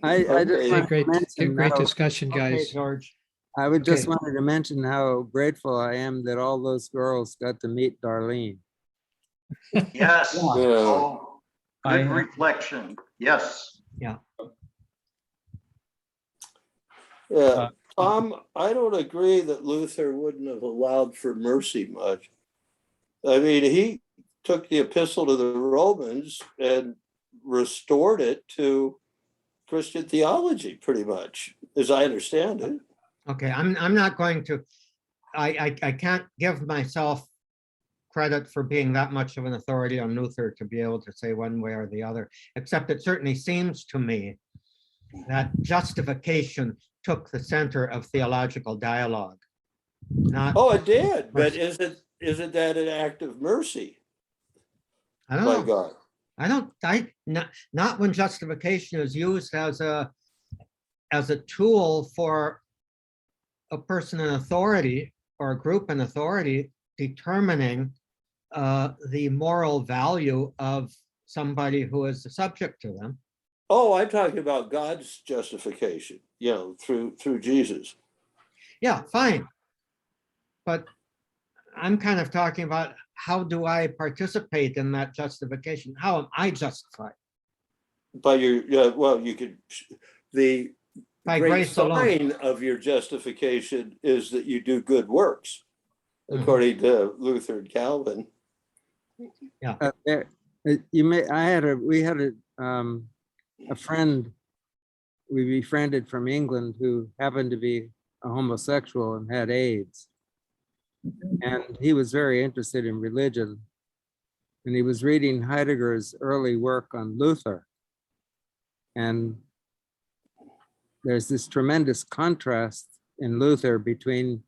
I Okay. just wanted to Great mention great how- discussion, Okay, guys. George. I would just Okay. wanted to mention how grateful I am that all those girls got to meet Darlene. Yes. Yeah. Oh, I good have- reflection. Yes. Yeah, Uh, Tom, I don't agree that Luther wouldn't have allowed for mercy much. I mean, he took the epistle to the Romans and restored it to Christian theology pretty much, as I understand it. Okay, I'm not going to, I can't give myself credit for being that much of an authority on Luther to be able to say one way or the other, except it certainly seems to me that justification took the center of theological dialogue. Not, Oh, it did, but isn't that an act of mercy I don't by know, God? not when justification is used as a tool for a person in authority or a group in authority determining the moral value of somebody who is subject to them. Oh, I'm talking about God's justification, through Jesus. Yeah, fine. But I'm kind of talking about how do I participate in that justification? How am I justified? By you could, the By great grace alone. sign of your justification is that you do good works, Mhm. according to Luther and Calvin. We had a friend we befriended from England who happened to be a homosexual and had AIDS. And he was very interested in religion. And he was reading Heidegger's early work on Luther. And there's this tremendous contrast in Luther between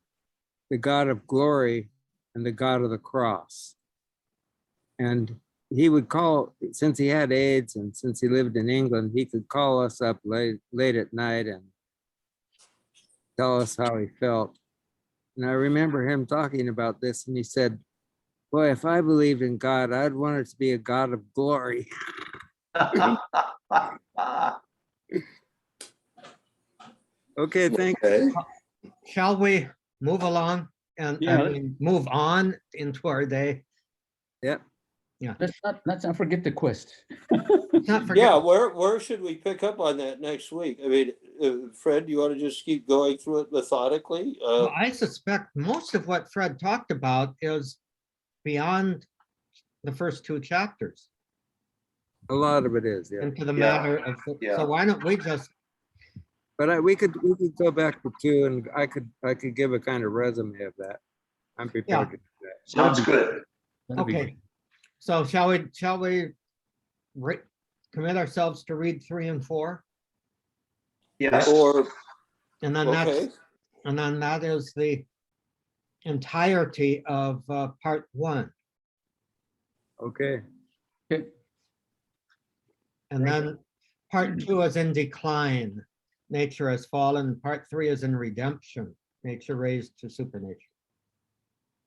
the God of glory and the God of the cross. And he would call, since he had AIDS and since he lived in England, he could call us up late at night and tell us how he felt. And I remember him talking about this, and he said, boy, if I believed in God, I'd want it to be a God of glory. Okay, thank you. Okay. Shall we move along and Yeah. move on into our day? Yep. Let's not forget the quest. Not forget, Yeah, where should we pick up on that next week? I mean, Fred, you want to just keep going through it methodically? well, I suspect most of what Fred talked about is beyond the first two chapters A lot of it is, yeah. into the Yeah. matter of, Yeah. so why don't we just, But we could go back to two, and I could give a kind of resume of that. I'm prepared to do that. Sounds good. That'd be okay. great. So shall we commit ourselves to read 3 and 4? Yes. Or, And then okay, And then that is the entirety of part 1. Okay, Okay, And then part 2 is in decline. Nature has fallen. Part 3 is in redemption. Nature raised to supernature.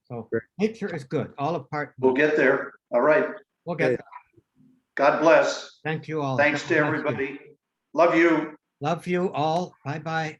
So Great. nature is good. All of part We'll 1. get there. All right. We'll get Okay. there. God bless. Thank you all. Thanks God to bless you. everybody. Love you. Love you all. Bye-bye.